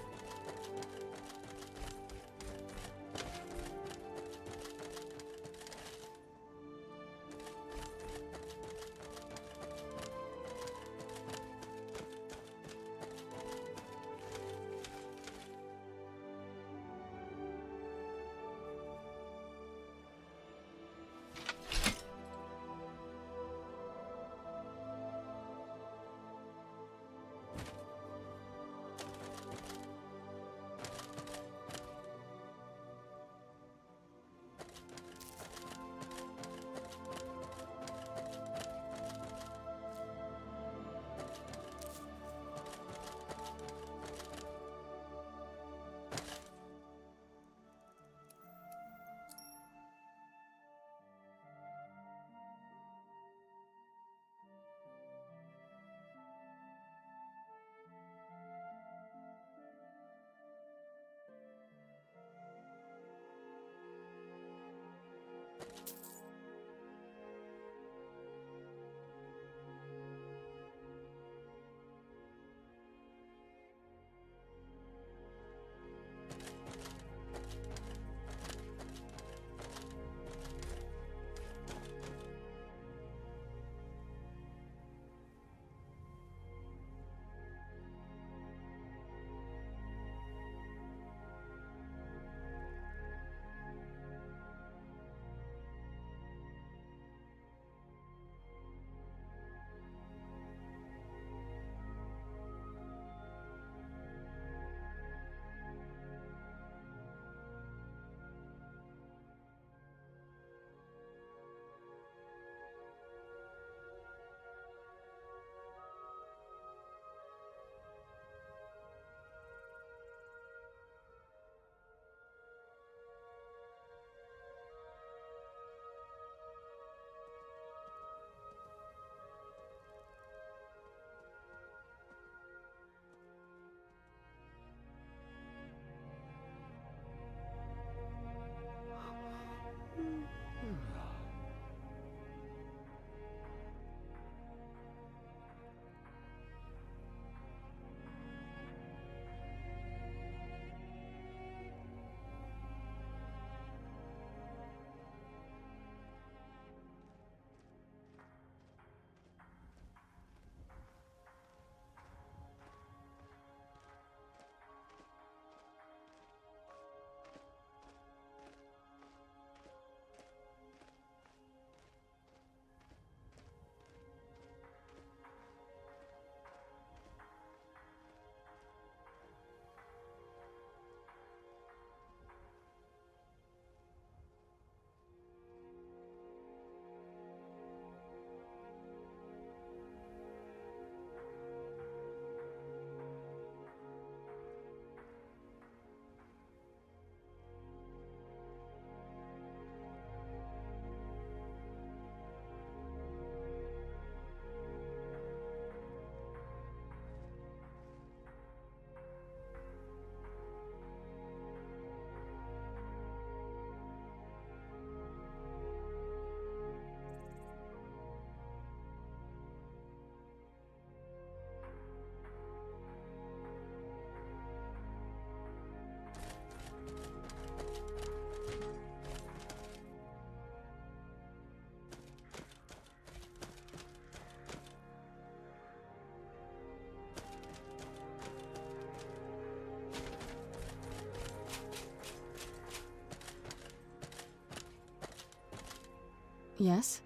Yes?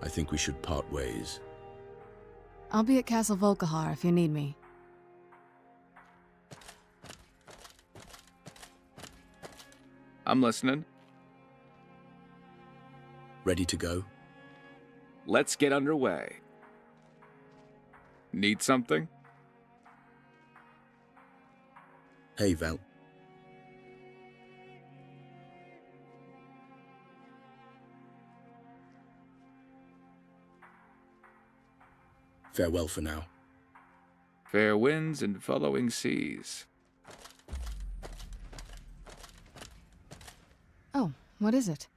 I think we should part ways. I'll be at Castle Volkihar if you need me. I'm listening. Ready to go? Let's get underway. Need something? Hey, Val. Farewell for now. Fair winds and following seas. Oh, what is it?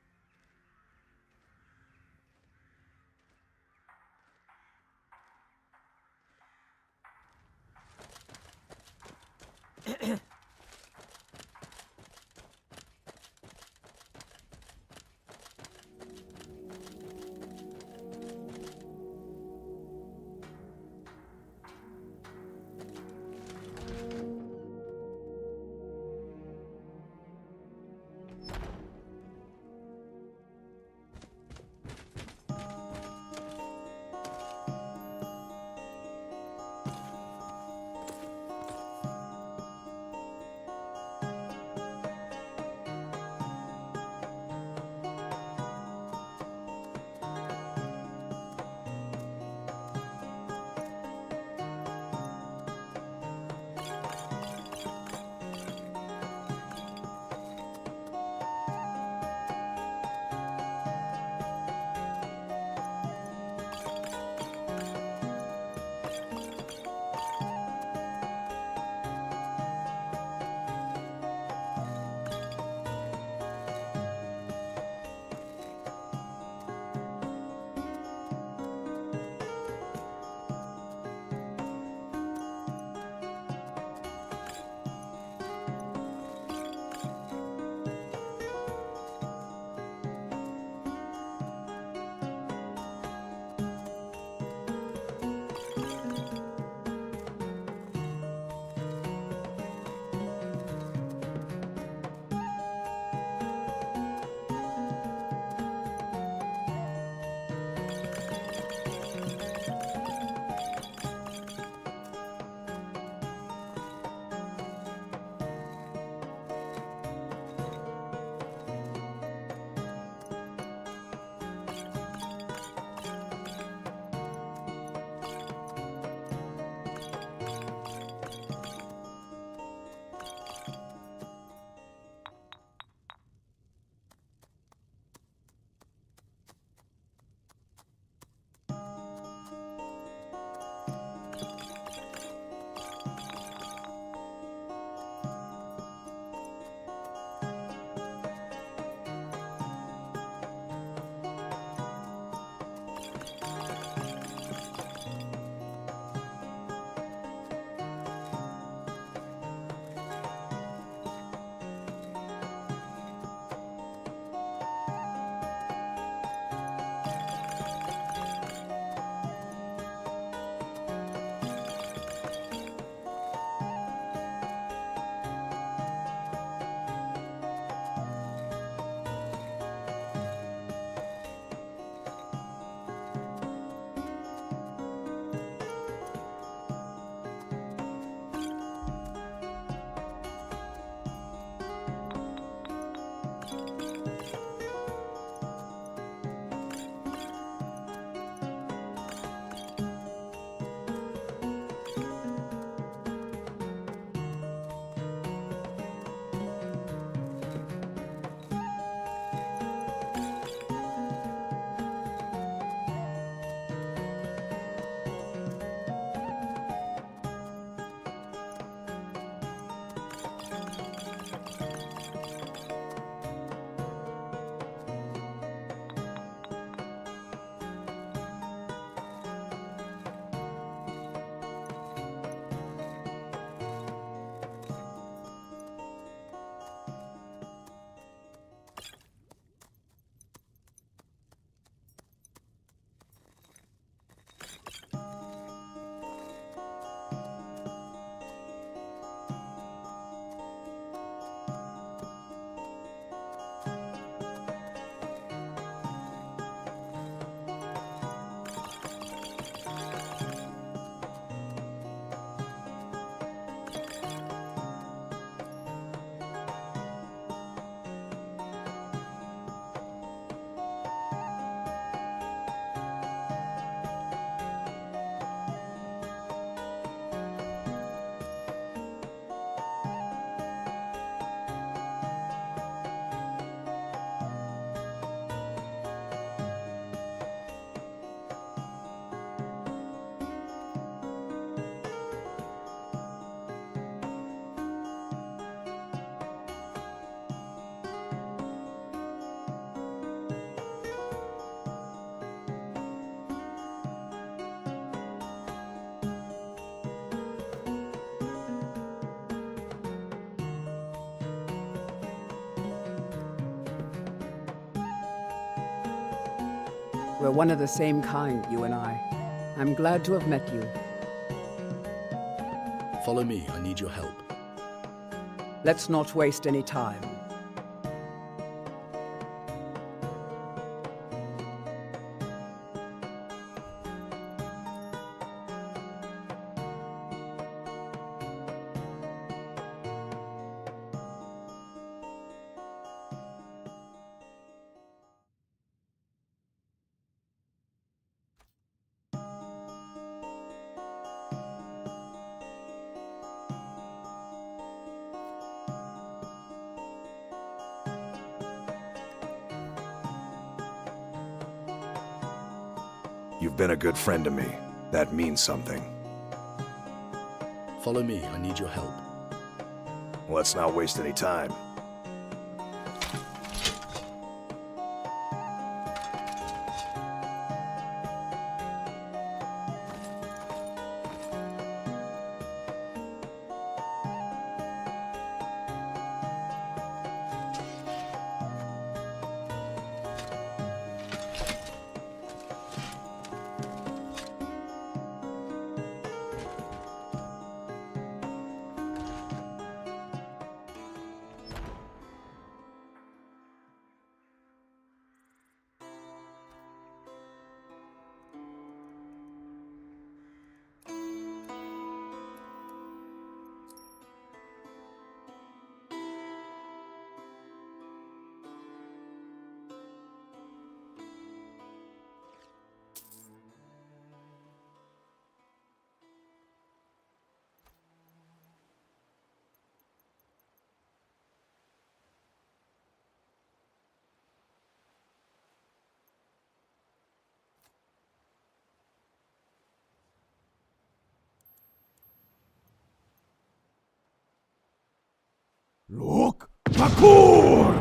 We're one of the same kind, you and I. I'm glad to have met you. Follow me, I need your help. Let's not waste any time. You've been a good friend to me. That means something. Follow me, I need your help. Let's not waste any time. Look, Makur!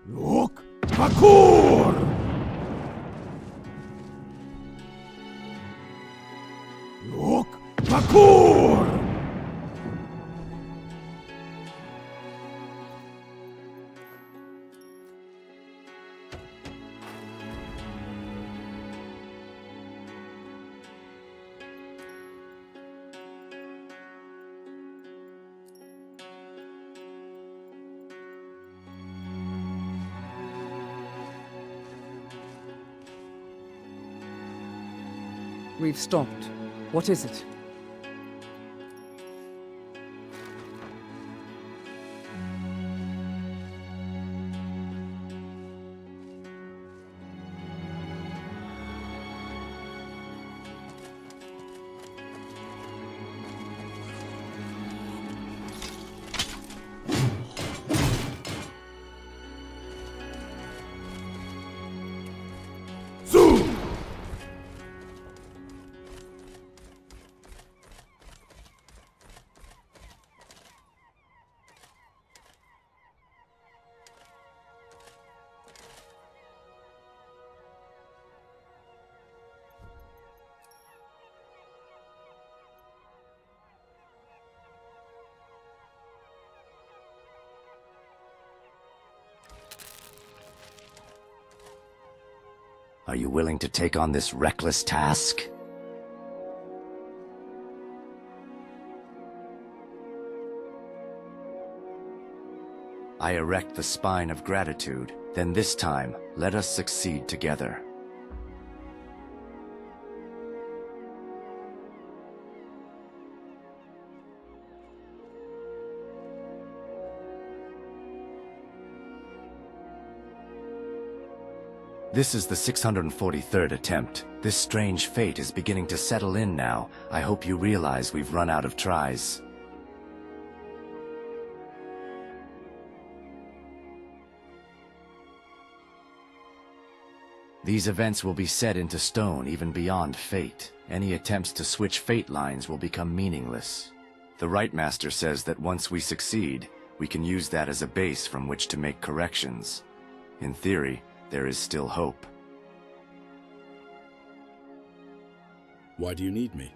Look, Makur! Look, Makur! We've stopped. What is it? Are you willing to take on this reckless task? I erect the spine of gratitude. Then this time, let us succeed together. This is the 643rd attempt. This strange fate is beginning to settle in now. I hope you realize we've run out of tries. These events will be set into stone even beyond fate. Any attempts to switch fate lines will become meaningless. The Rite Master says that once we succeed, we can use that as a base from which to make corrections. In theory, there is still hope. Why do you need me?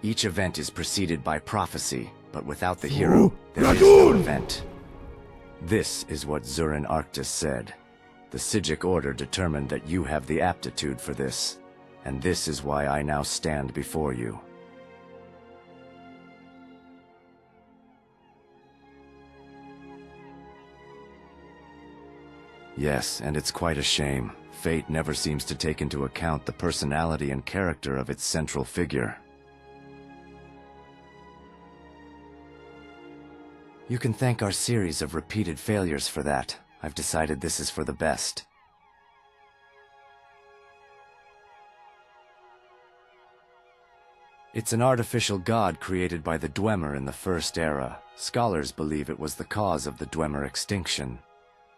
Each event is preceded by prophecy, but without the hero, there is no event. This is what Zurin Arctus said. The Psijic Order determined that you have the aptitude for this, and this is why I now stand before you. Yes, and it's quite a shame. Fate never seems to take into account the personality and character of its central figure. You can thank our series of repeated failures for that. I've decided this is for the best. It's an artificial god created by the Dwemer in the First Era. Scholars believe it was the cause of the Dwemer extinction.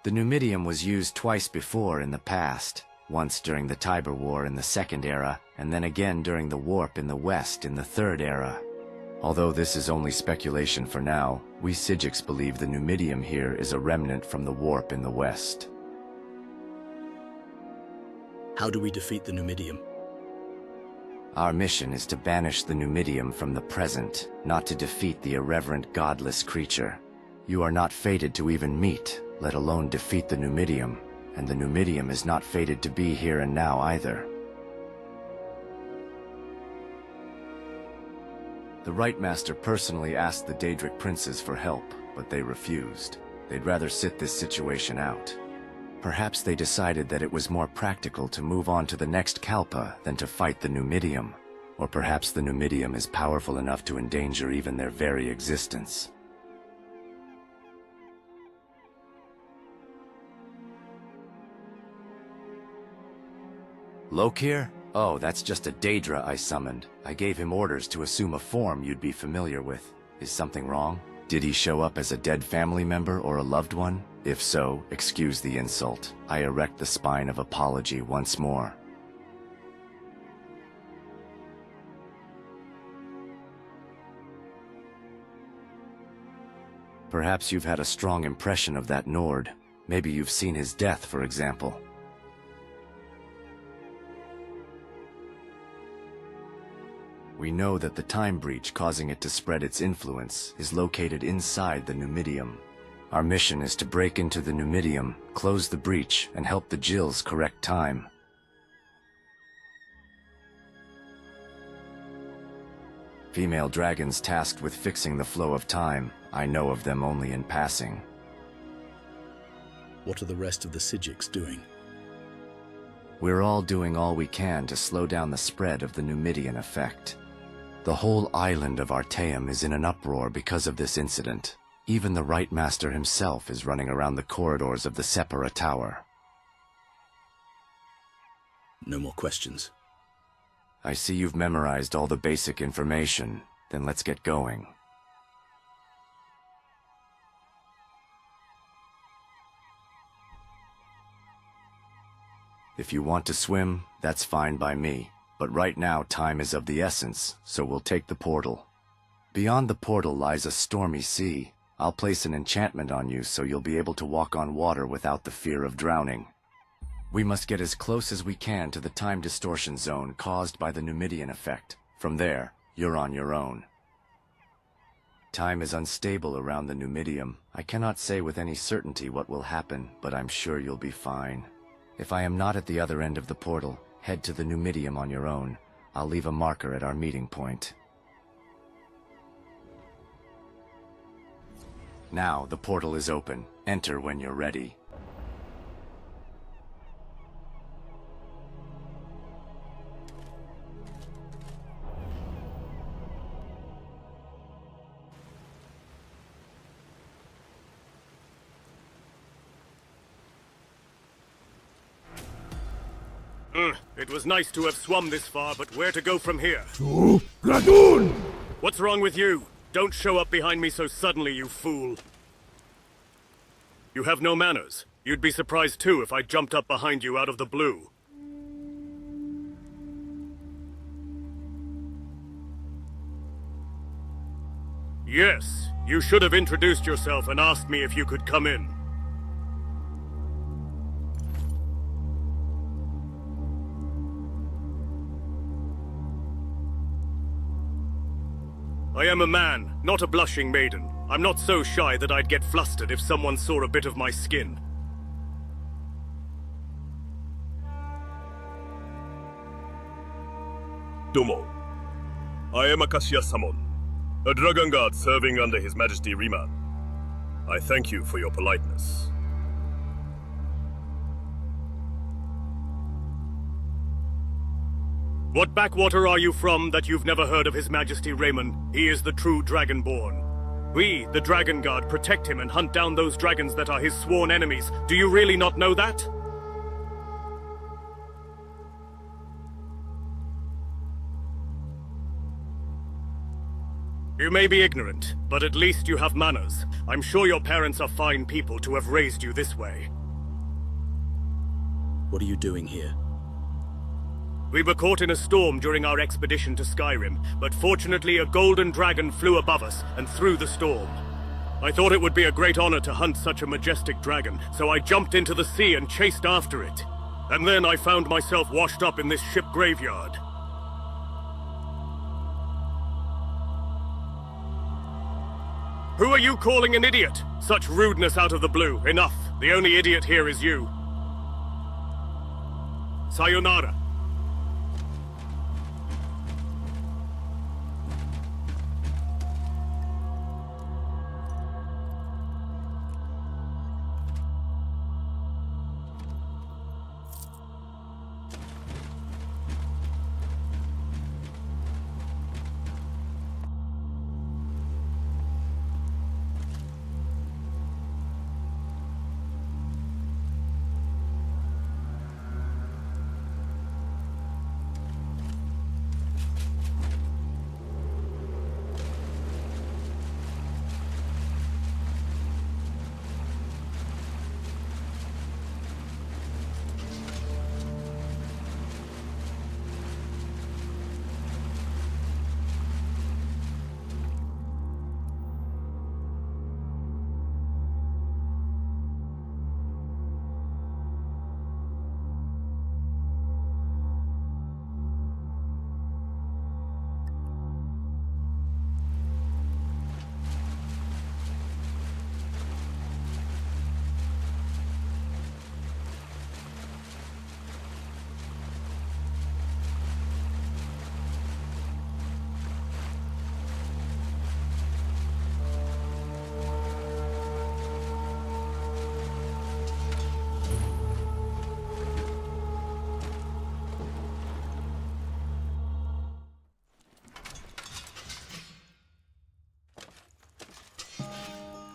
The Numidium was used twice before in the past, once during the Tiber War in the Second Era, and then again during the Warp in the West in the Third Era. Although this is only speculation for now, we Psijics believe the Numidium here is a remnant from the Warp in the West. How do we defeat the Numidium? Our mission is to banish the Numidium from the present, not to defeat the irreverent godless creature. You are not fated to even meet, let alone defeat the Numidium, and the Numidium is not fated to be here and now either. The Right Master personally asked the Daedric princes for help, but they refused. They'd rather sit this situation out. Perhaps they decided that it was more practical to move on to the next Kalpa than to fight the Numidium. Or perhaps the Numidium is powerful enough to endanger even their very existence. Lokir? Oh, that's just a Daedra I summoned. I gave him orders to assume a form you'd be familiar with. Is something wrong? Did he show up as a dead family member or a loved one? If so, excuse the insult. I erect the spine of apology once more. Perhaps you've had a strong impression of that Nord. Maybe you've seen his death, for example. We know that the time breach causing it to spread its influence is located inside the Numidium. Our mission is to break into the Numidium, close the breach, and help the Jills correct time. Female dragons tasked with fixing the flow of time. I know of them only in passing. What are the rest of the Psijics doing? We're all doing all we can to slow down the spread of the Numidian effect. The whole island of Artaeum is in an uproar because of this incident. Even the Right Master himself is running around the corridors of the Separa Tower. No more questions. I see you've memorized all the basic information. Then let's get going. If you want to swim, that's fine by me. But right now time is of the essence, so we'll take the portal. Beyond the portal lies a stormy sea. I'll place an enchantment on you so you'll be able to walk on water without the fear of drowning. We must get as close as we can to the time distortion zone caused by the Numidian effect. From there, you're on your own. Time is unstable around the Numidium. I cannot say with any certainty what will happen, but I'm sure you'll be fine. If I am not at the other end of the portal, head to the Numidium on your own. I'll leave a marker at our meeting point. Now, the portal is open. Enter when you're ready. It was nice to have swum this far, but where to go from here? To Gradoon! What's wrong with you? Don't show up behind me so suddenly, you fool. You have no manners. You'd be surprised too if I jumped up behind you out of the blue. Yes, you should have introduced yourself and asked me if you could come in. I am a man, not a blushing maiden. I'm not so shy that I'd get flustered if someone saw a bit of my skin. Dumo. I am Akashia Samon, a dragon guard serving under His Majesty Rima. I thank you for your politeness. What backwater are you from that you've never heard of His Majesty Raymond? He is the true Dragonborn. We, the Dragon Guard, protect him and hunt down those dragons that are his sworn enemies. Do you really not know that? You may be ignorant, but at least you have manners. I'm sure your parents are fine people to have raised you this way. What are you doing here? We were caught in a storm during our expedition to Skyrim, but fortunately a golden dragon flew above us and through the storm. I thought it would be a great honor to hunt such a majestic dragon, so I jumped into the sea and chased after it. And then I found myself washed up in this ship graveyard. Who are you calling an idiot? Such rudeness out of the blue. Enough. The only idiot here is you. Sayonara.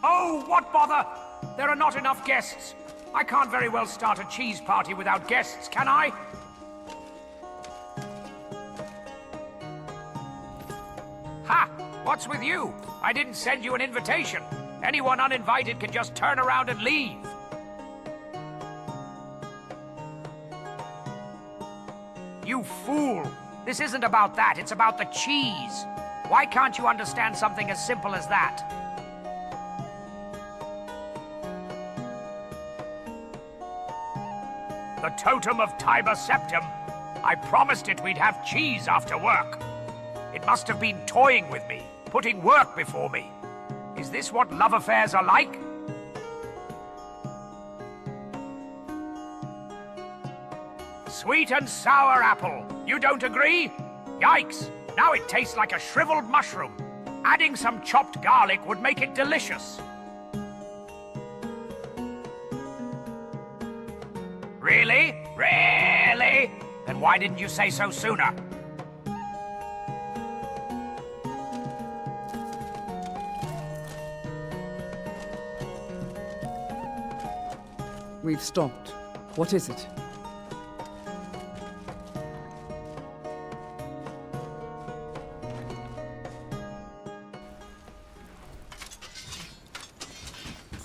Oh, what bother! There are not enough guests. I can't very well start a cheese party without guests, can I? Ha! What's with you? I didn't send you an invitation. Anyone uninvited can just turn around and leave. You fool! This isn't about that, it's about the cheese. Why can't you understand something as simple as that? The totem of Tiber Septim. I promised it we'd have cheese after work. It must have been toying with me, putting work before me. Is this what love affairs are like? Sweet and sour apple. You don't agree? Yikes! Now it tastes like a shriveled mushroom. Adding some chopped garlic would make it delicious. Really? Really? Then why didn't you say so sooner? We've stopped. What is it?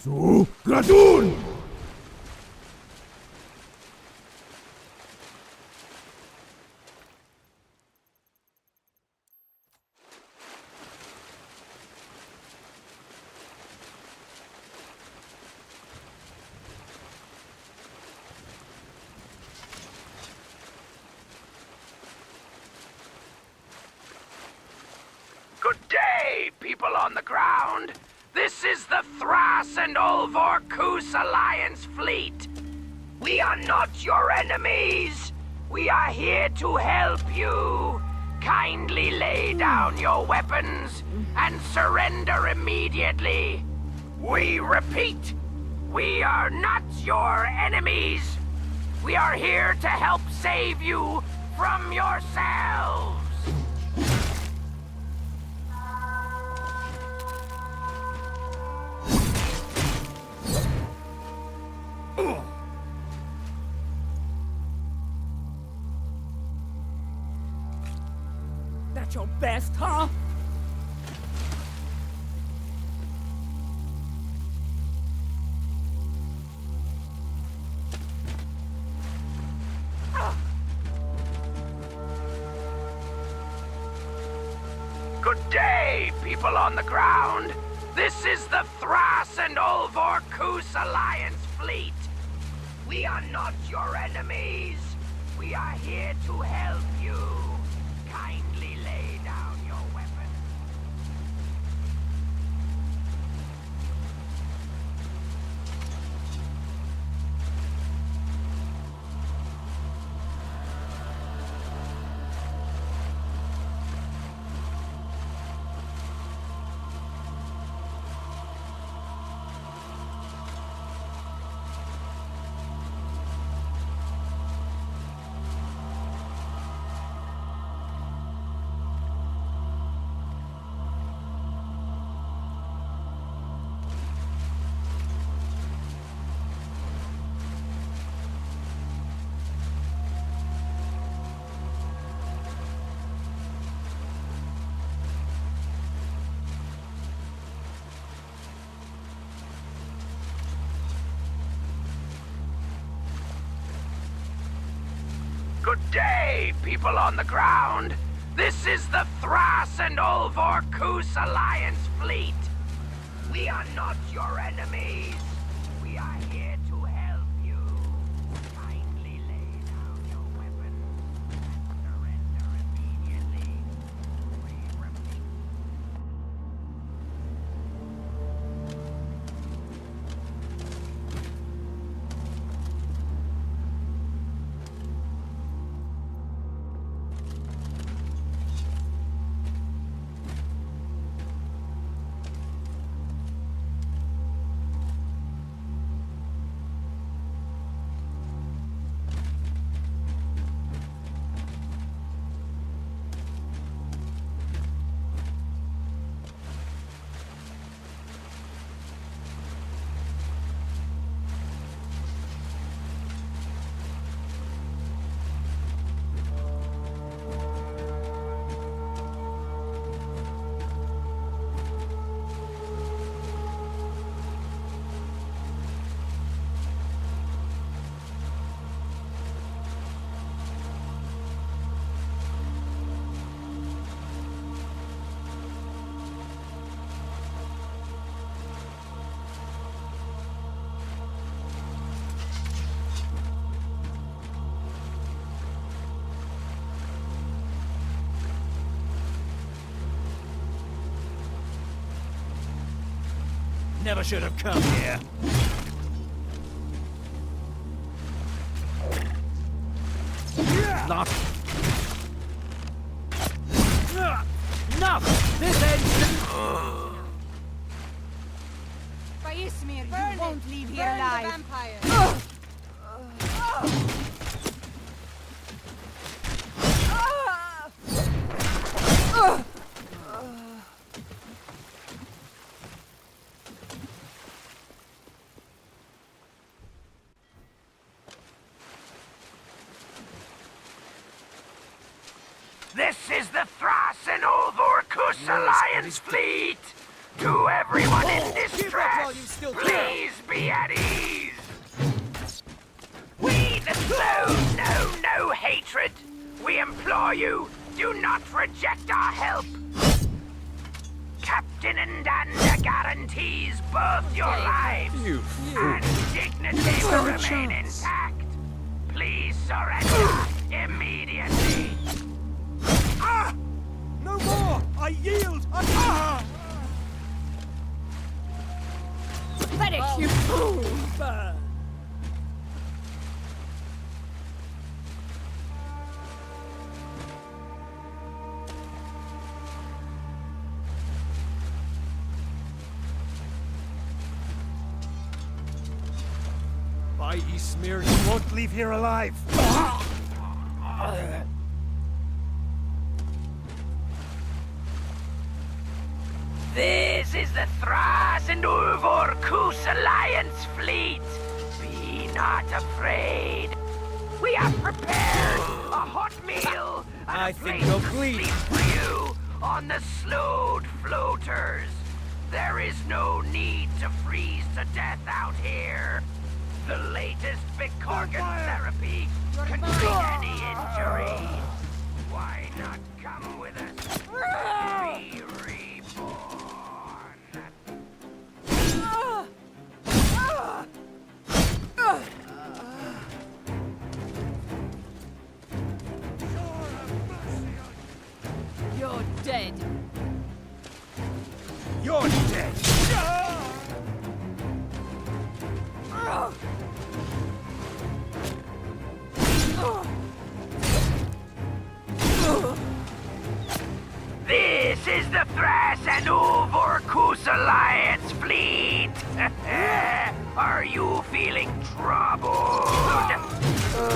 Su Gradun! Good day, people on the ground. This is the Thras and Olvor Kus Alliance fleet. We are not your enemies. We are here to help you. kindly lay down your weapons and surrender immediately. We repeat, we are not your enemies. We are here to help save you from yourselves. That's your best, huh? Good day, people on the ground. This is the Thras and Olvor Kus Alliance fleet. We are not your enemies. We are here to help you. Kindly lay down your weapon. Good day, people on the ground. This is the Thras and Olvor Kus Alliance fleet. We are not your enemies. We are here to help you. Kindly lay down your weapons and surrender immediately. We repeat. Never should have come here. Not. Enough! This ends. Faismir, you won't leave here alive. This is the Thras and Olvor Kus Alliance fleet. To everyone in distress, please be at ease. We the Slow know no hatred. We implore you, do not reject our help. Captain Ndanda guarantees both your lives and dignity will remain intact. Please surrender immediately. Ah! No more! I yield! Finish, you fool! Burn! By Ysmir, you won't leave here alive! This is the Thras and Ulvorkus Alliance fleet. Be not afraid. We have prepared a hot meal and I a think place you'll to bleed. sleep for you on the slowed floaters. There is no need to freeze to death out here. The latest Bikorgan therapy can treat any injury. Why not come with us? Be reborn. You're dead. You're dead! This is the Thras and Ulvorkus Alliance fleet. Are you feeling troubled?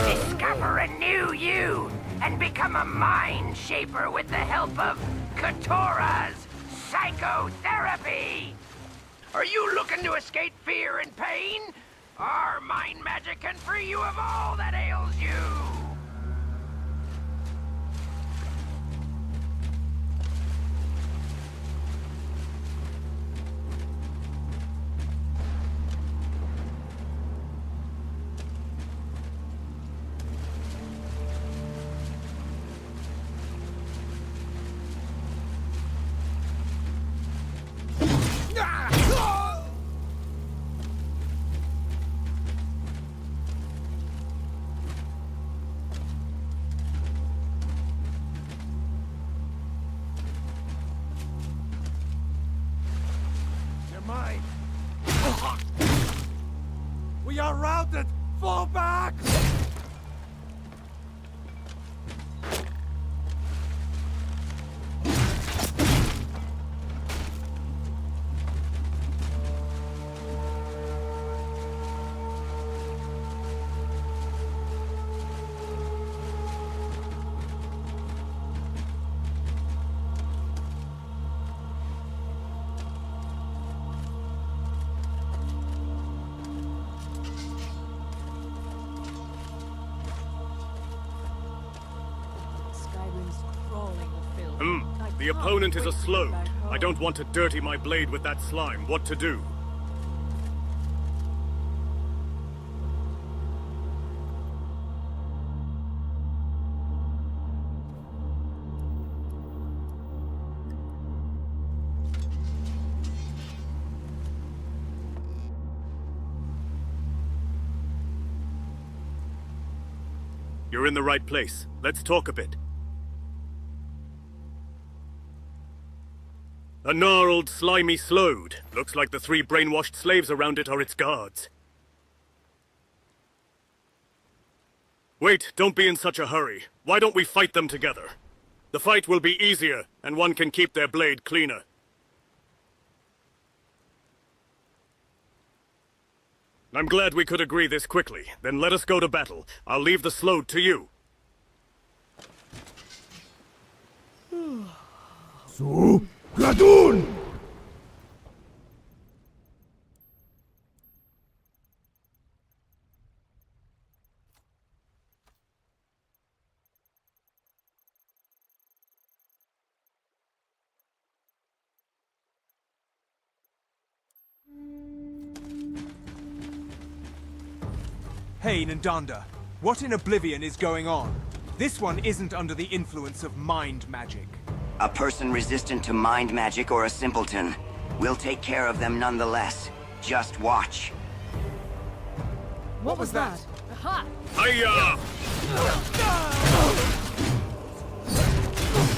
Discover a new you and become a mind shaper with the help of Katora's psychotherapy. Are you looking to escape fear and pain? Our mind magic can free you of all that ails you. Mine. We are routed! Fall back! The opponent is a slowed. I don't want to dirty my blade with that slime. What to do? You're in the right place. Let's talk a bit. A gnarled, slimy slowed. Looks like the 3 brainwashed slaves around it are its guards. Wait, don't be in such a hurry. Why don't we fight them together? The fight will be easier, and one can keep their blade cleaner. I'm glad we could agree this quickly. Then let us go to battle. I'll leave the slowed to you. So, Gradun! Hey, Nandanda. What in Oblivion is going on? This one isn't under the influence of mind magic. A person resistant to mind magic or a simpleton. We'll take care of them nonetheless. Just watch. What was that? Aha! Hiya!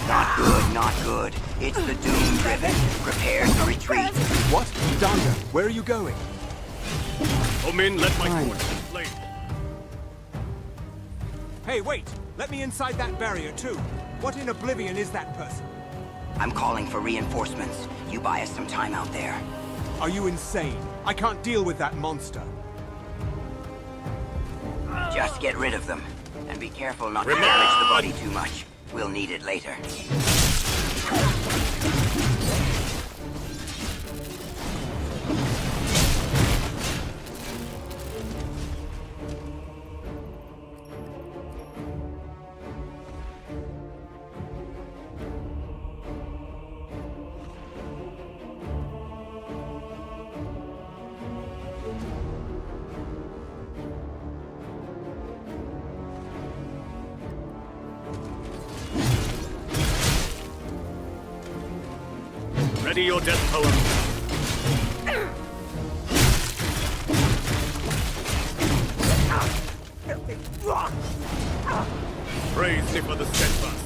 Not good, not good. It's the Doom-driven. Prepare to retreat. What? Nandanda, where are you going? Omin, let my forces flame. Hey, wait! Let me inside that barrier, too. What in Oblivion is that person? I'm calling for reinforcements. You buy us some time out there. Are you insane? I can't deal with that monster. Just get rid of them. And be careful not to damage the body too much. We'll need it later. Ready your death poem. Praise me for the steadfast.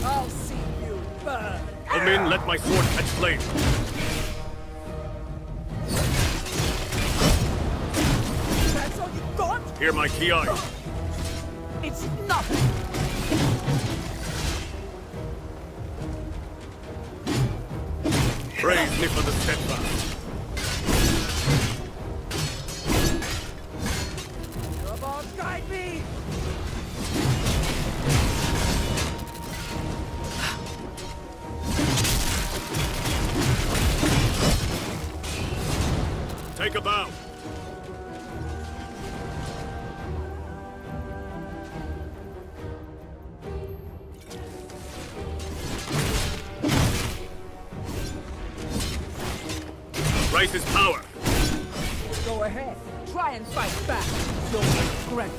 I'll see you burn. Come in, let my sword catch flame. That's all you got? Hear my ki. It's nothing. Praise me for the steadfast. Come on, guide me! Take a bow. Race is power. Go ahead. Try and fight back. You'll regret it.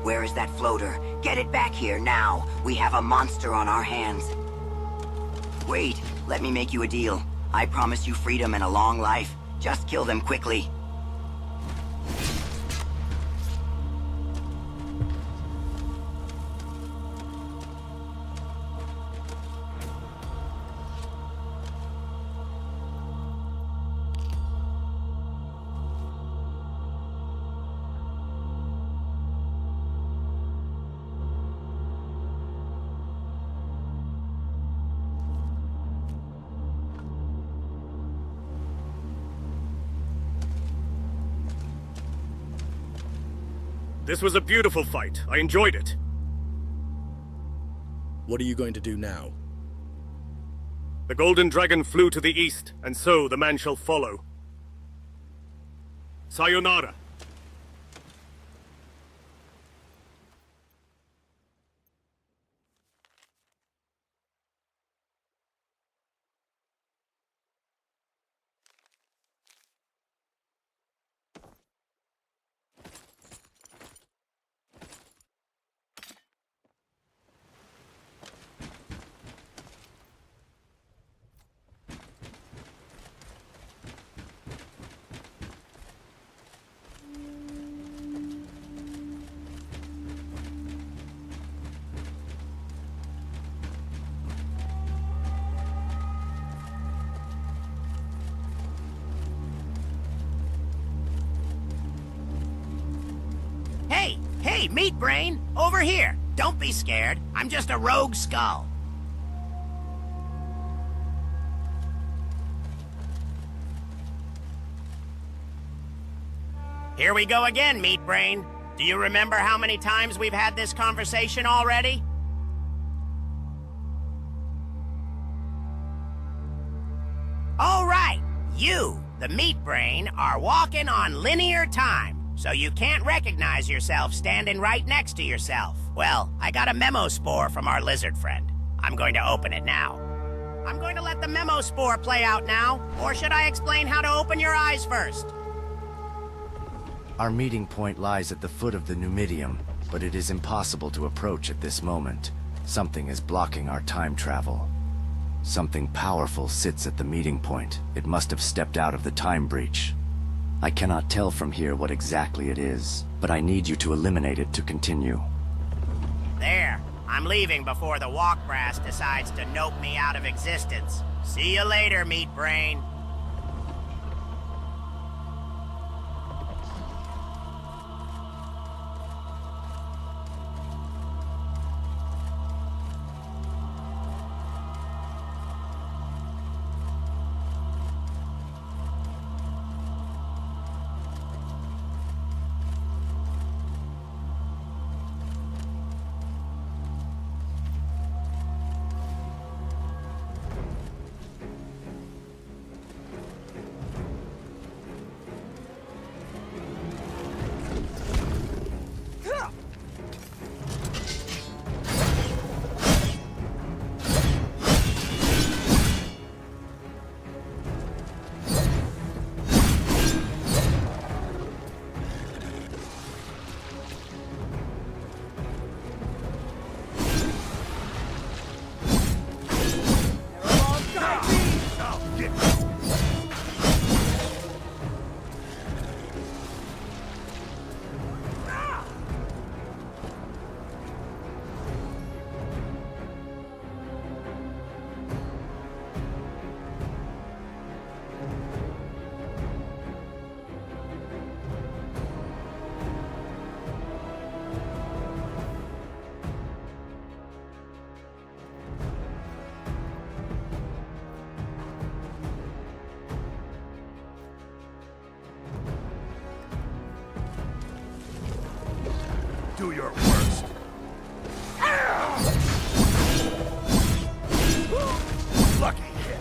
Where is that floater? Get it back here, now! We have a monster on our hands. Wait, let me make you a deal. I promise you freedom and a long life. Just kill them quickly. This was a beautiful fight. I enjoyed it. What are you going to do now? The golden dragon flew to the east, and so the man shall follow. Sayonara. Hey, Meat Brain! Over here! Don't be scared. I'm just a rogue skull. Here we go again, Meat Brain. Do you remember how many times we've had this conversation already? All right, you, the Meat Brain, are walking on linear time. So you can't recognize yourself standing right next to yourself. Well, I got a memo spore from our lizard friend. I'm going to open it now. I'm going to let the memo spore play out now, or should I explain how to open your eyes first? Our meeting point lies at the foot of the Numidium, but it is impossible to approach at this moment. Something is blocking our time travel. Something powerful sits at the meeting point. It must have stepped out of the time breach. I cannot tell from here what exactly it is, but I need you to eliminate it to continue. There. I'm leaving before the walk brass decides to nope me out of existence. See you later, meat brain. Do your worst. Lucky hit.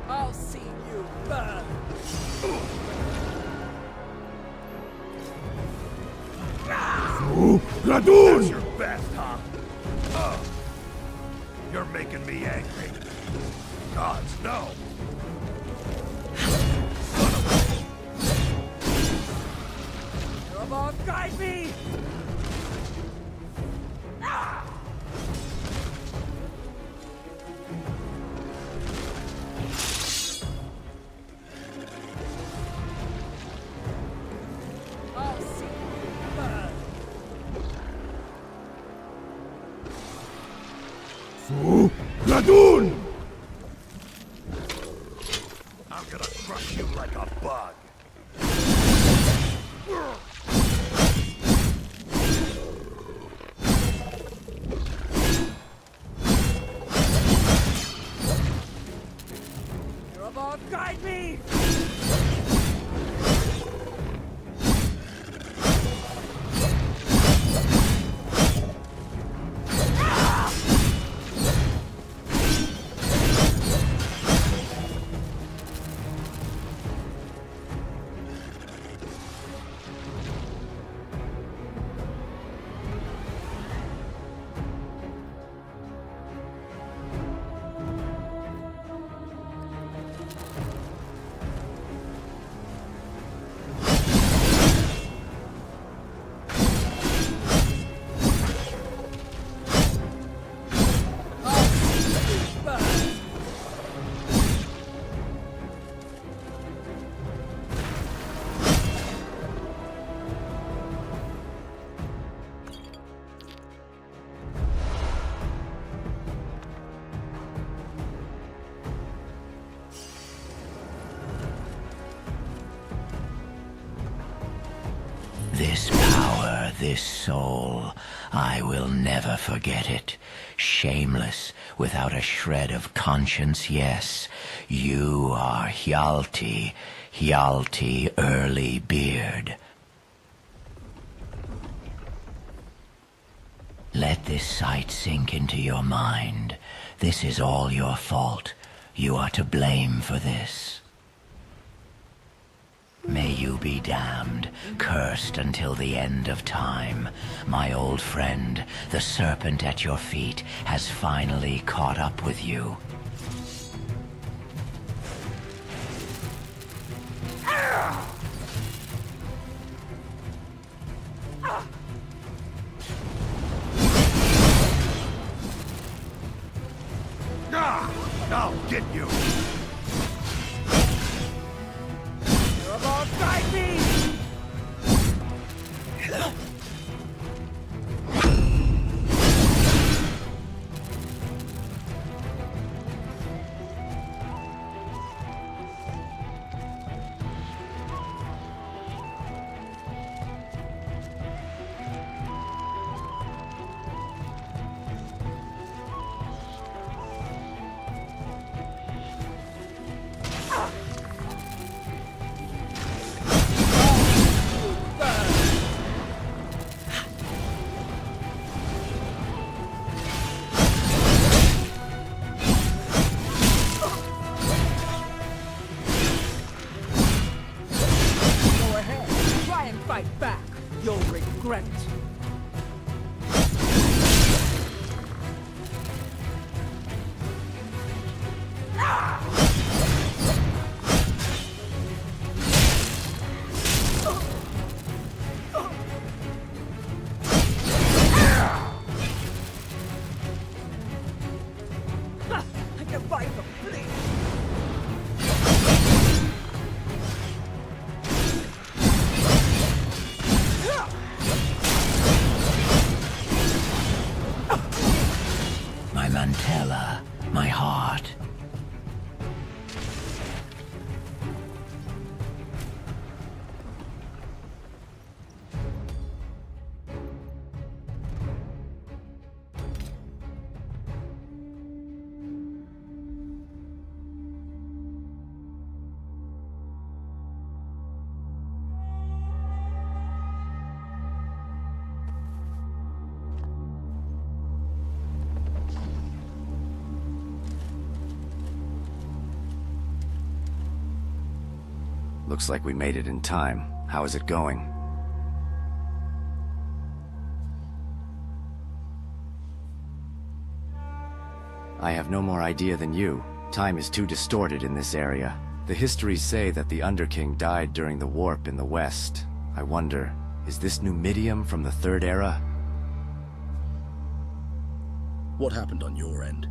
I'll see you burn. So, Radun! That's your best, huh? You're making me angry. Gods, no! Come on, guide me! I'll see you burn. So, Radun! I'm gonna crush you like a bug. You're about to guide me! This power, this soul, I will never forget it. Shameless, without a shred of conscience, yes. You are Hjalti, Hjalti Early Beard. Let this sight sink into your mind. This is all your fault. You are to blame for this. May you be damned, cursed until the end of time. My old friend, the serpent at your feet, has finally caught up with you. I'll get you! You're about to fight me! Fight back. You'll regret it. I can fight them, please. My mantella, my heart. Looks like we made it in time. How is it going? I have no more idea than you. Time is too distorted in this area. The histories say that the Underking died during the warp in the west. I wonder, is this Numidium from the Third Era? What happened on your end?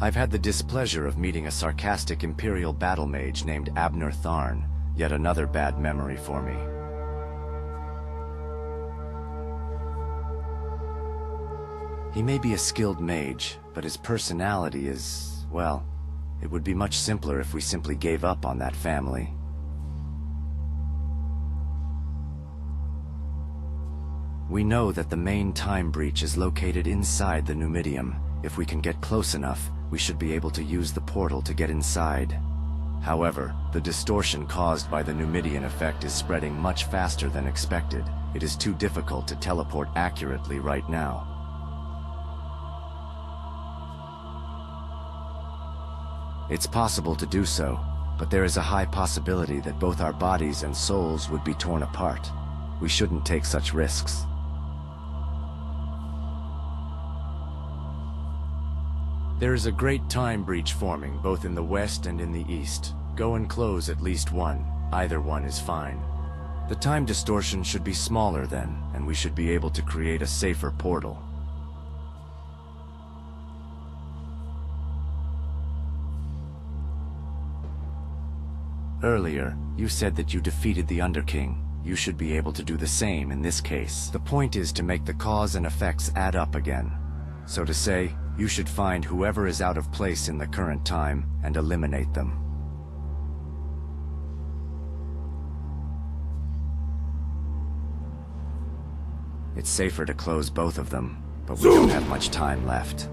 I've had the displeasure of meeting a sarcastic Imperial battle mage named Abner Tharn. Yet another bad memory for me. He may be a skilled mage, but his personality is, well, it would be much simpler if we simply gave up on that family. We know that the main time breach is located inside the Numidium. If we can get close enough, we should be able to use the portal to get inside. However, the distortion caused by the Numidian effect is spreading much faster than expected. It is too difficult to teleport accurately right now. It's possible to do so, but there is a high possibility that both our bodies and souls would be torn apart. We shouldn't take such risks. There is a great time breach forming, both in the west and in the east. Go and close at least one. Either one is fine. The time distortion should be smaller then, and we should be able to create a safer portal. Earlier, you said that you defeated the Underking. You should be able to do the same in this case. The point is to make the cause and effects add up again. So to say, you should find whoever is out of place in the current time and eliminate them. It's safer to close both of them, but we don't have much time left.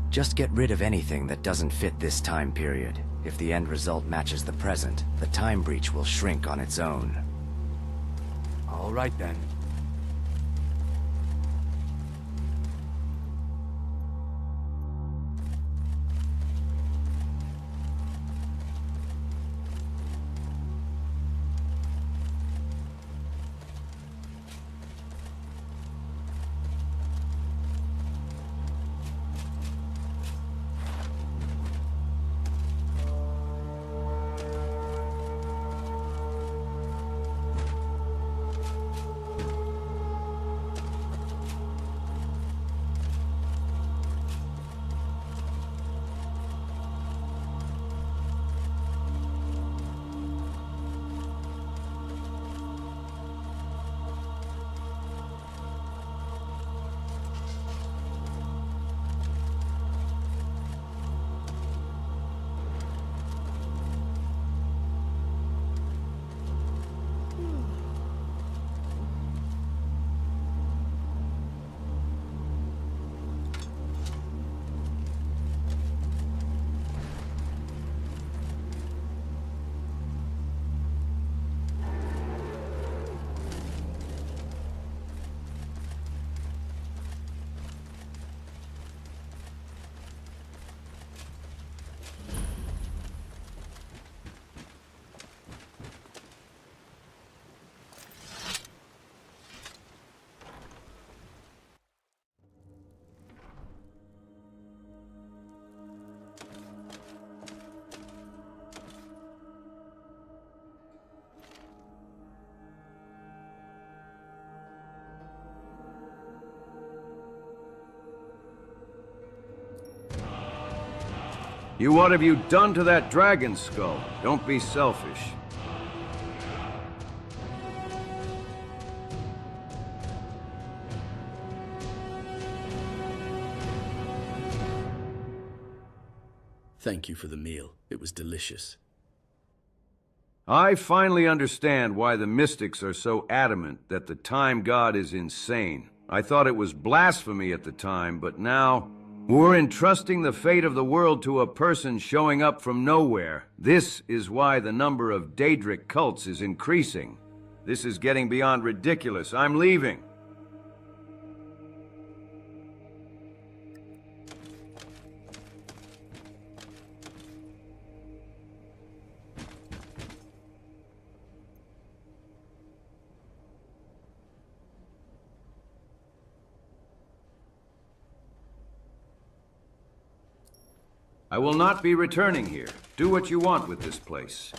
Just get rid of anything that doesn't fit this time period. If the end result matches the present, the time breach will shrink on its own. All right then. What have you done to that dragon skull? Don't be selfish. Thank you for the meal. It was delicious. I finally understand why the mystics are so adamant that the time god is insane. I thought it was blasphemy at the time, but now we're entrusting the fate of the world to a person showing up from nowhere. This is why the number of Daedric cults is increasing. This is getting beyond ridiculous. I'm leaving. I will not be returning here. Do what you want with this place.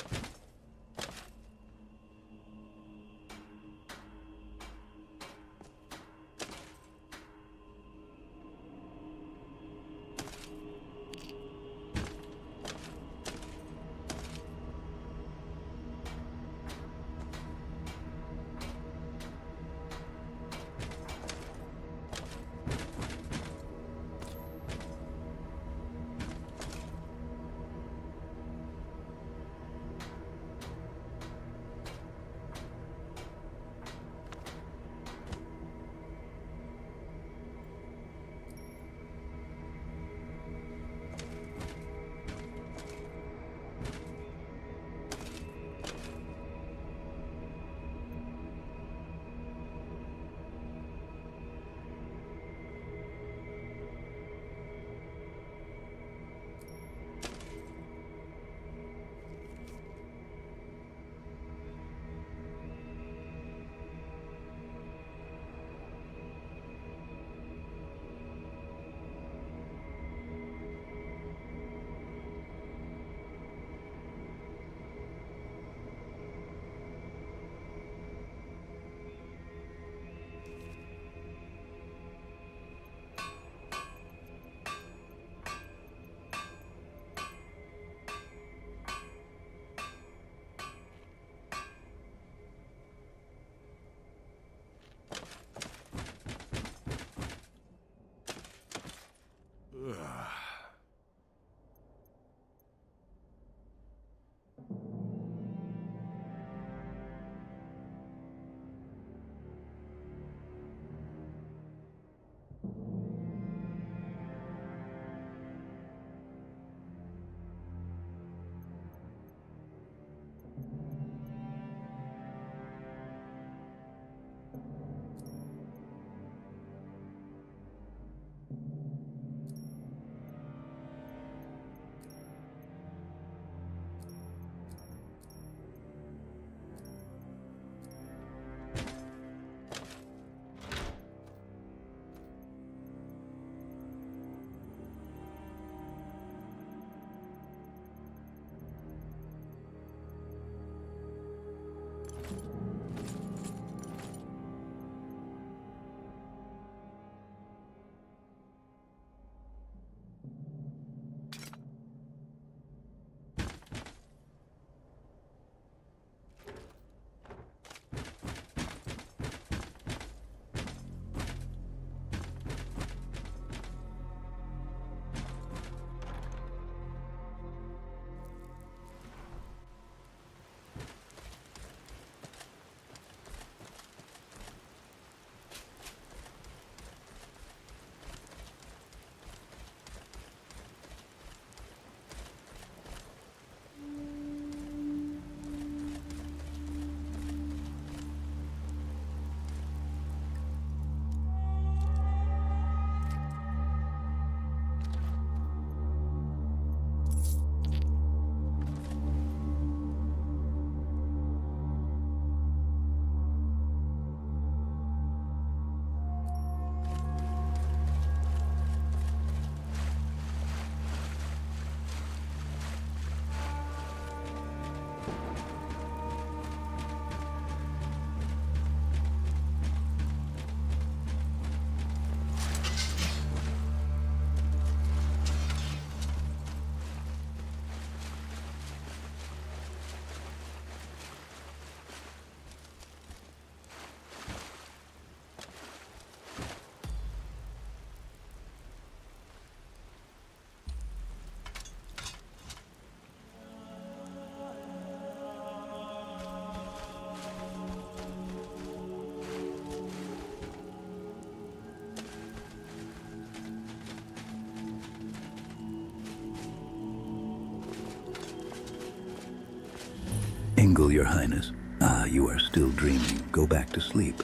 Engel, Your Highness. Ah, you are still dreaming. Go back to sleep.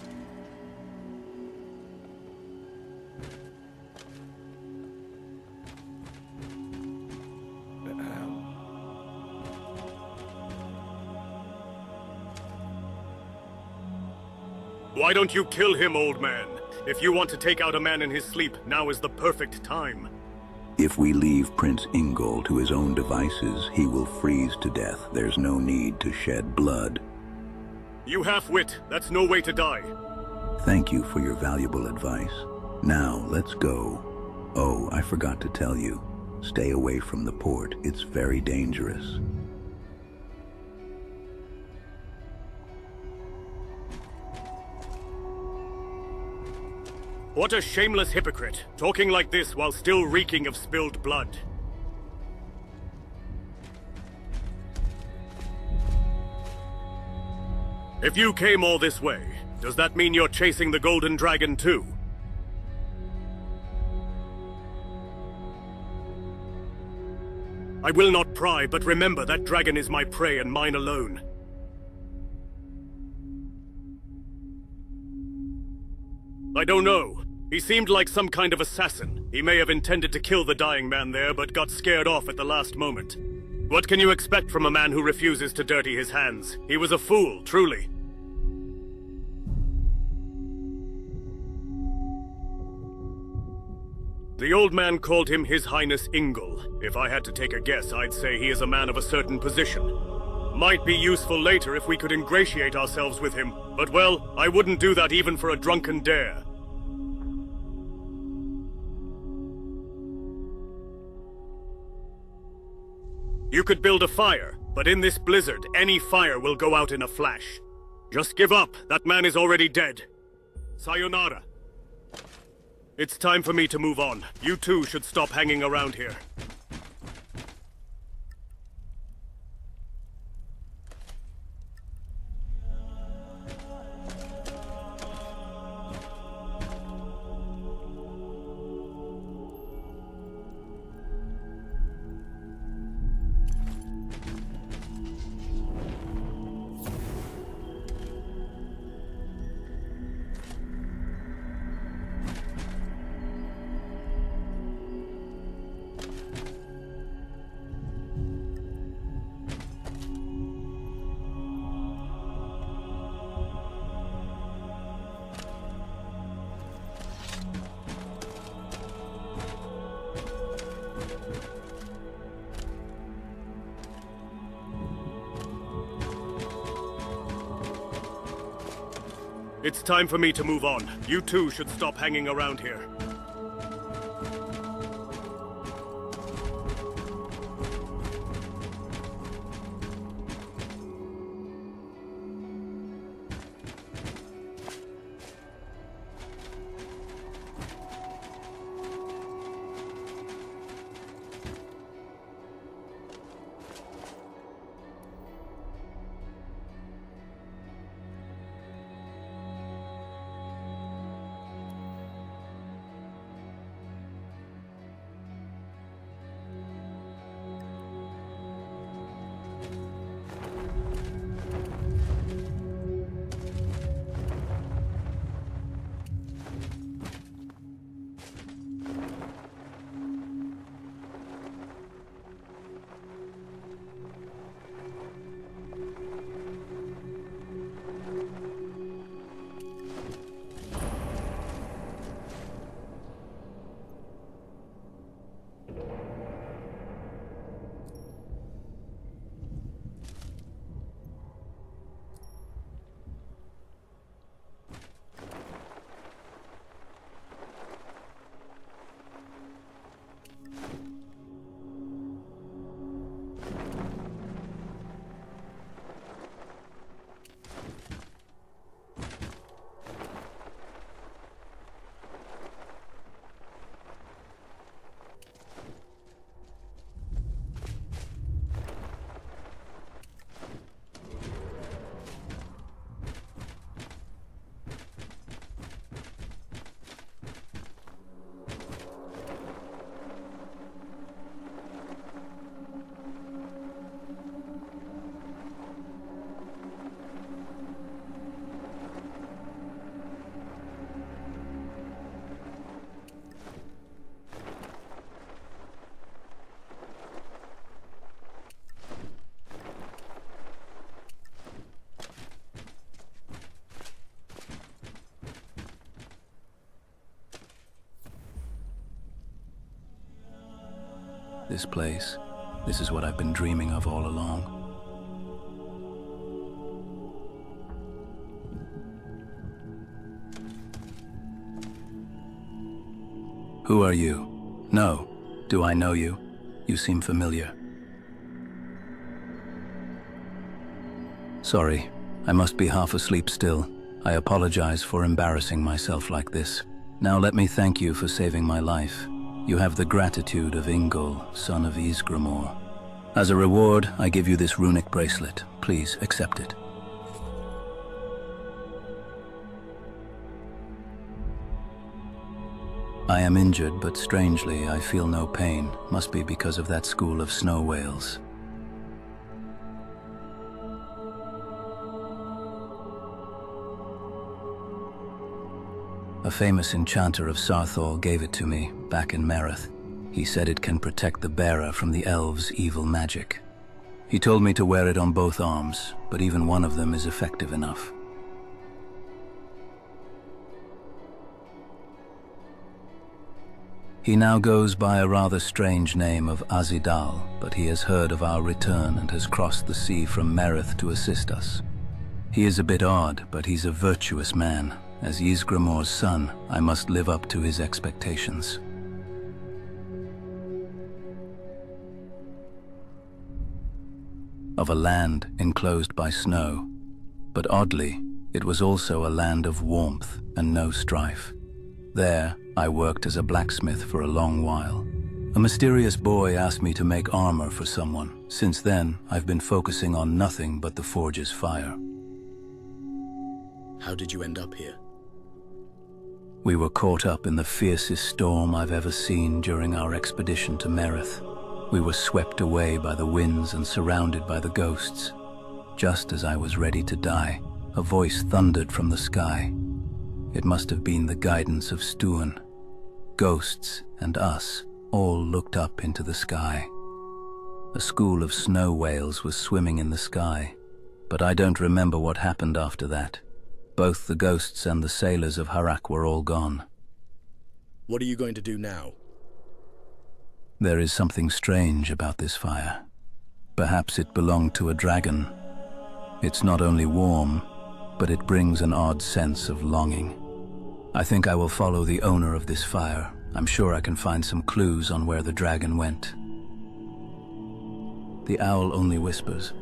Why don't you kill him, old man? If you want to take out a man in his sleep, now is the perfect time. If we leave Prince Ingol to his own devices, he will freeze to death. There's no need to shed blood. You half-wit. That's no way to die. Thank you for your valuable advice. Now, let's go. Oh, I forgot to tell you. Stay away from the port. It's very dangerous. What a shameless hypocrite, talking like this while still reeking of spilled blood. If you came all this way, does that mean you're chasing the Golden Dragon too? I will not pry, but remember that dragon is my prey and mine alone. I don't know. He seemed like some kind of assassin. He may have intended to kill the dying man there, but got scared off at the last moment. What can you expect from a man who refuses to dirty his hands? He was a fool, truly. The old man called him His Highness Ingol. If I had to take a guess, I'd say he is a man of a certain position. Might be useful later if we could ingratiate ourselves with him, but well, I wouldn't do that even for a drunken dare. You could build a fire, but in this blizzard, any fire will go out in a flash. Just give up. That man is already dead. Sayonara. It's time for me to move on. You two should stop hanging around here. It's time for me to move on. You two should stop hanging around here. this place. This is what I've been dreaming of all along. Who are you? No. Do I know you? You seem familiar. Sorry, I must be half asleep still. I apologize for embarrassing myself like this. Now let me thank you for saving my life. You have the gratitude of Ingol, son of Ysgramor. As a reward, I give you this runic bracelet. Please accept it. I am injured, but strangely, I feel no pain. Must be because of that school of snow whales. A famous enchanter of Sarthor gave it to me, back in Merith. He said it can protect the bearer from the elves' evil magic. He told me to wear it on both arms, but even one of them is effective enough. He now goes by a rather strange name of Azidal, but he has heard of our return and has crossed the sea from Merith to assist us. He is a bit odd, but he's a virtuous man. As Ysgramor's son, I must live up to his expectations. Of a land enclosed by snow, but oddly, it was also a land of warmth and no strife. There, I worked as a blacksmith for a long while. A mysterious boy asked me to make armor for someone. Since then, I've been focusing on nothing but the forge's fire. How did you end up here? We were caught up in the fiercest storm I've ever seen during our expedition to Merith. We were swept away by the winds and surrounded by the ghosts. Just as I was ready to die, a voice thundered from the sky. It must have been the guidance of Stuan. Ghosts and us all looked up into the sky. A school of snow whales was swimming in the sky, but I don't remember what happened after that. Both the ghosts and the sailors of Harak were all gone. What are you going to do now? There is something strange about this fire. Perhaps it belonged to a dragon. It's not only warm, but it brings an odd sense of longing. I think I will follow the owner of this fire. I'm sure I can find some clues on where the dragon went. The owl only whispers.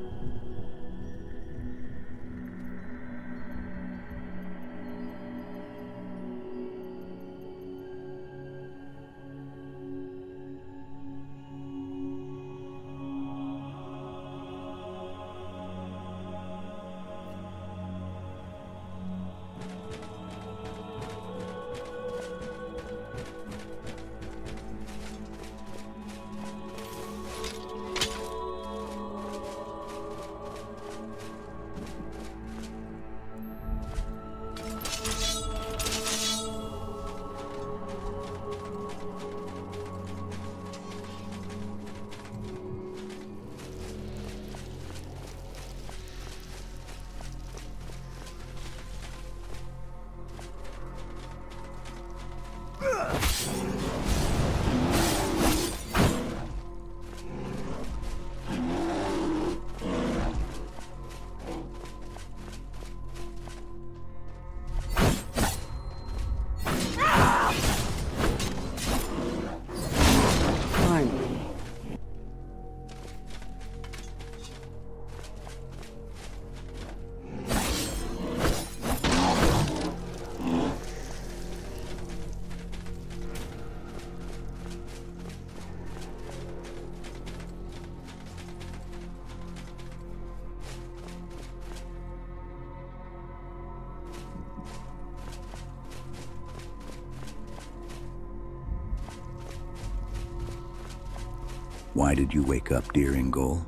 Why did you wake up, dear Ingol?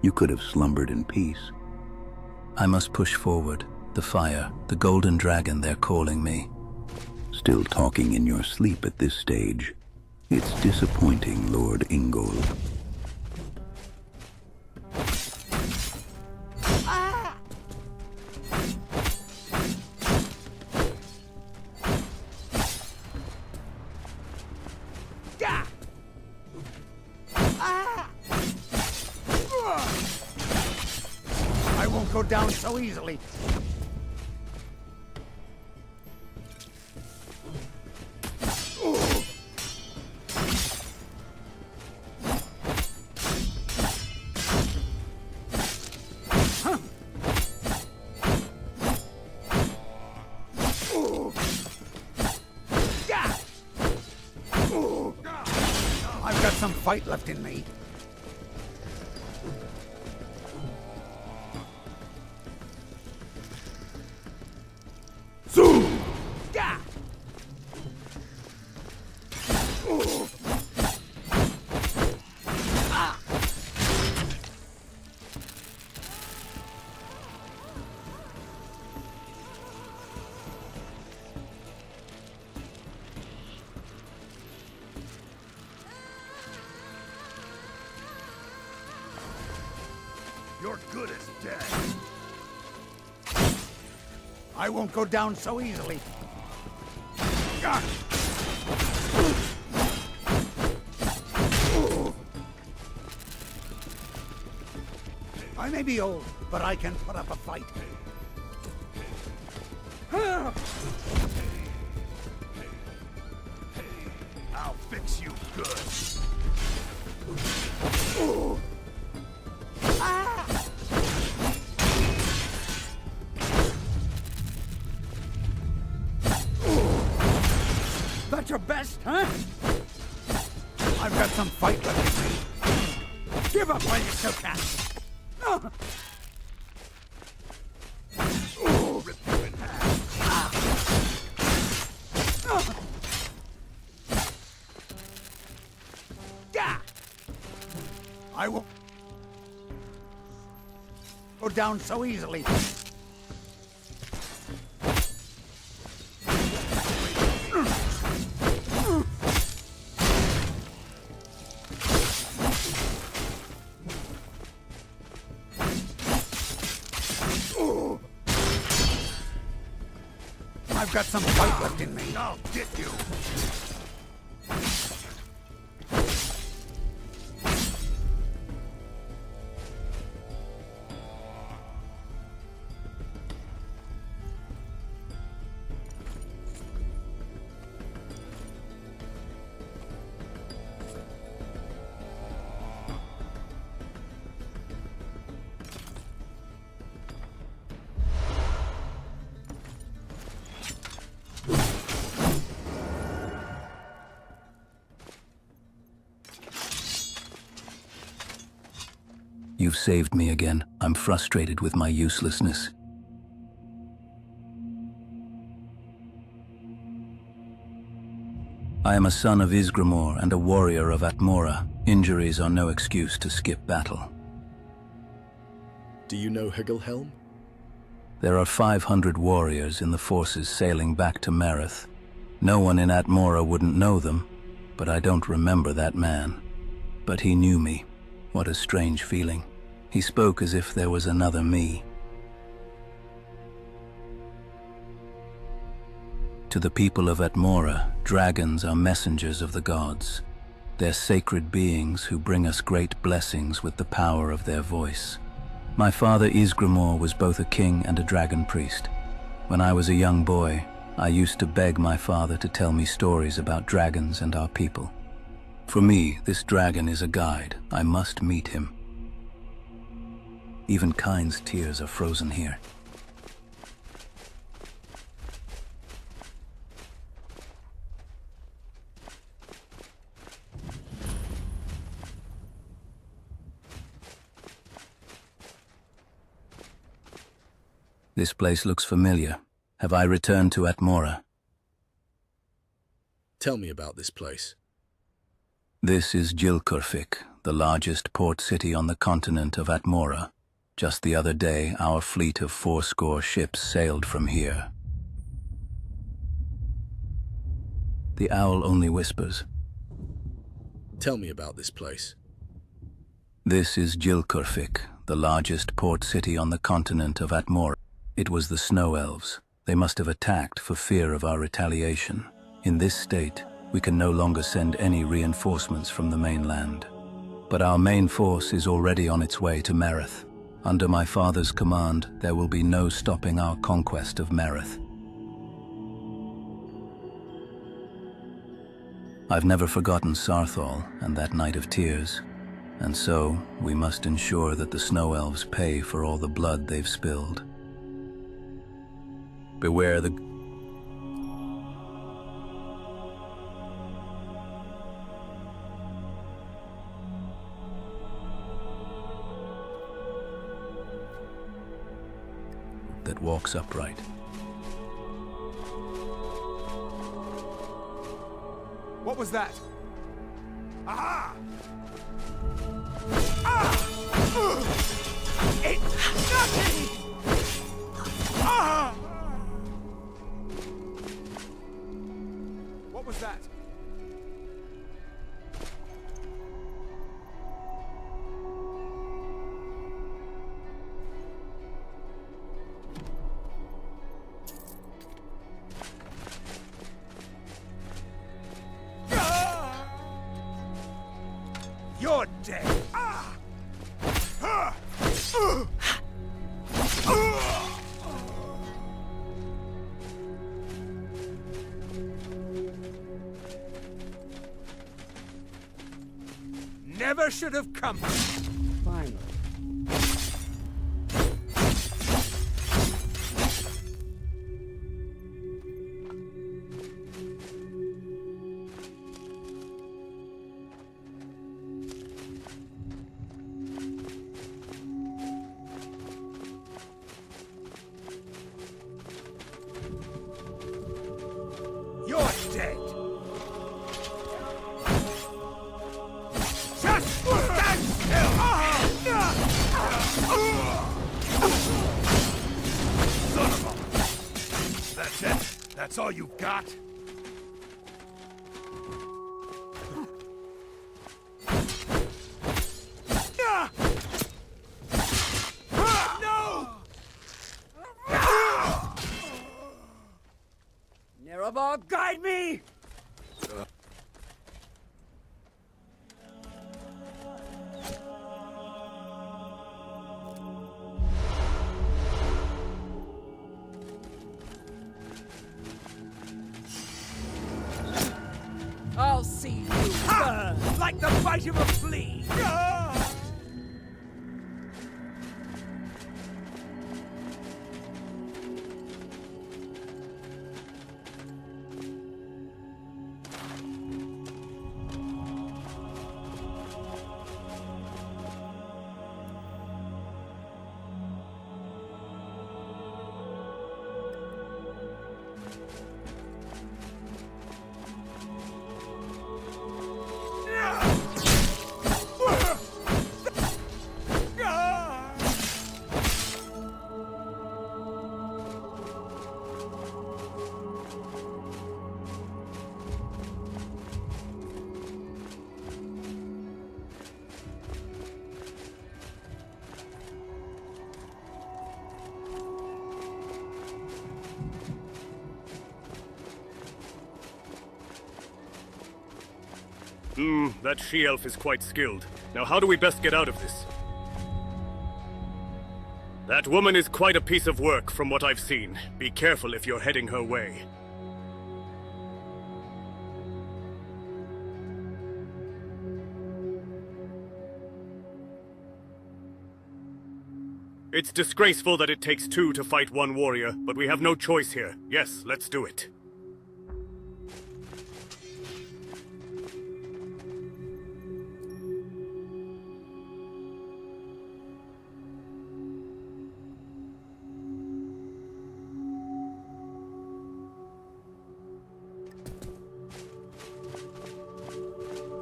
You could have slumbered in peace. I must push forward. The fire, the golden dragon, they're calling me. Still talking in your sleep at this stage. It's disappointing, Lord Ingol. go down so easily. I've got some fight left in me. You're good as dead. I won't go down so easily. Ah! I may be old, but I can put up a fight. I'll fix you good. That's your best, huh? I've got some fight left in me. Give up while you still can. Rip you in half. I won't go down so easily. I've got some fight left in me. I'll get you. You've saved me again. I'm frustrated with my uselessness. I am a son of Ysgramor and a warrior of Atmora. Injuries are no excuse to skip battle. Do you know Higelhelm? There are 500 warriors in the forces sailing back to Merith. No one in Atmora wouldn't know them, but I don't remember that man. But he knew me. What a strange feeling. He spoke as if there was another me. To the people of Atmora, dragons are messengers of the gods. They're sacred beings who bring us great blessings with the power of their voice. My father Ysgramor was both a king and a dragon priest. When I was a young boy, I used to beg my father to tell me stories about dragons and our people. For me, this dragon is a guide. I must meet him. Even Kind's tears are frozen here. This place looks familiar. Have I returned to Atmora? Tell me about this place. This is Jilkurfik, the largest port city on the continent of Atmora. Just the other day, our fleet of 80 ships sailed from here. The owl only whispers. Tell me about this place. This is Jilkurfik, the largest port city on the continent of Atmora. It was the Snow Elves. They must have attacked for fear of our retaliation. In this state, we can no longer send any reinforcements from the mainland. But our main force is already on its way to Merith. Under my father's command, there will be no stopping our conquest of Merith. I've never forgotten Sarthal and that night of tears, and so we must ensure that the Snow Elves pay for all the blood they've spilled. Beware the... that walks upright. What was that? Aha! Ah! It's nothing! Ah! What was that? You're dead! Ah! Never should have come. Finally. You're dead! Just stand still! Son of a... That's it? That's all you got? No! Nerevar, guide me! I'll see you burn like the bite of a flea! That she-elf is quite skilled. Now how do we best get out of this? That woman is quite a piece of work from what I've seen. Be careful if you're heading her way. It's disgraceful that it takes two to fight one warrior, but we have no choice here. Yes, let's do it.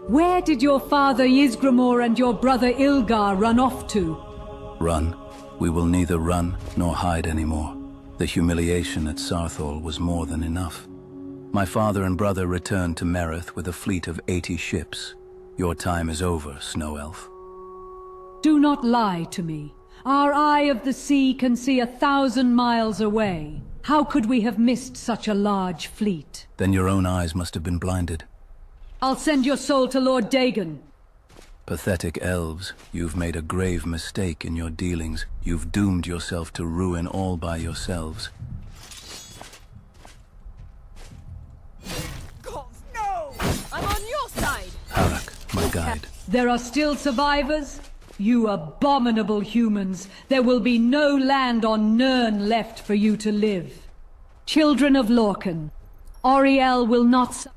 Where did your father Ysgramor and your brother Ilgar run off to? Run. We will neither run nor hide anymore. The humiliation at Sarthal was more than enough. My father and brother returned to Merith with a fleet of 80 ships. Your time is over, Snow Elf. Do not lie to me. Our eye of the sea can see 1,000 miles away. How could we have missed such a large fleet? Then your own eyes must have been blinded. I'll send your soul to Lord Dagon. Pathetic elves, you've made a grave mistake in your dealings. You've doomed yourself to ruin all by yourselves. Gods, no! I'm on your side! Harak, my guide. There are still survivors? You abominable humans! There will be no land on Nirn left for you to live. Children of Lorcan, Auriel will not...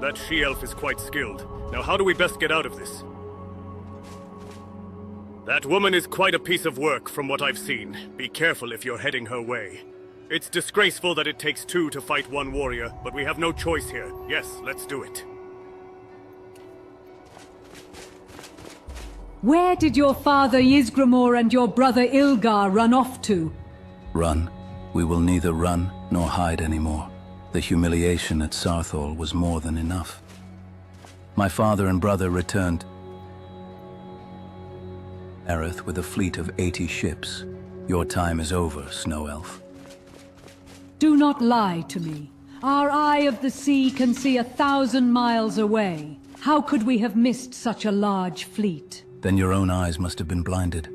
That she-elf is quite skilled. Now how do we best get out of this? That woman is quite a piece of work from what I've seen. Be careful if you're heading her way. It's disgraceful that it takes two to fight one warrior, but we have no choice here. Yes, let's do it. Where did your father Ysgramor and your brother Ilgar run off to? Run. We will neither run nor hide anymore. The humiliation at Sarthol was more than enough. My father and brother returned Aerith with a fleet of 80 ships. Your time is over, Snow Elf. Do not lie to me. Our eye of the sea can see 1,000 miles away. How could we have missed such a large fleet? Then your own eyes must have been blinded.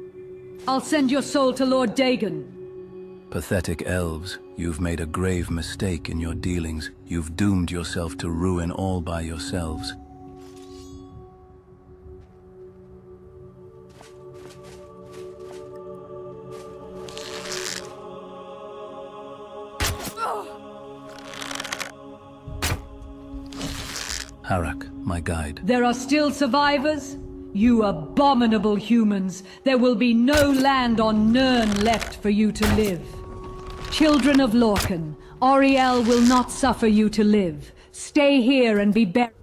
I'll send your soul to Lord Dagon. Pathetic elves, you've made a grave mistake in your dealings. You've doomed yourself to ruin all by yourselves. Harak, my guide. There are still survivors? You abominable humans! There will be no land on Nirn left for you to live. Children of Lorcan, Auriel will not suffer you to live. Stay here and be buried.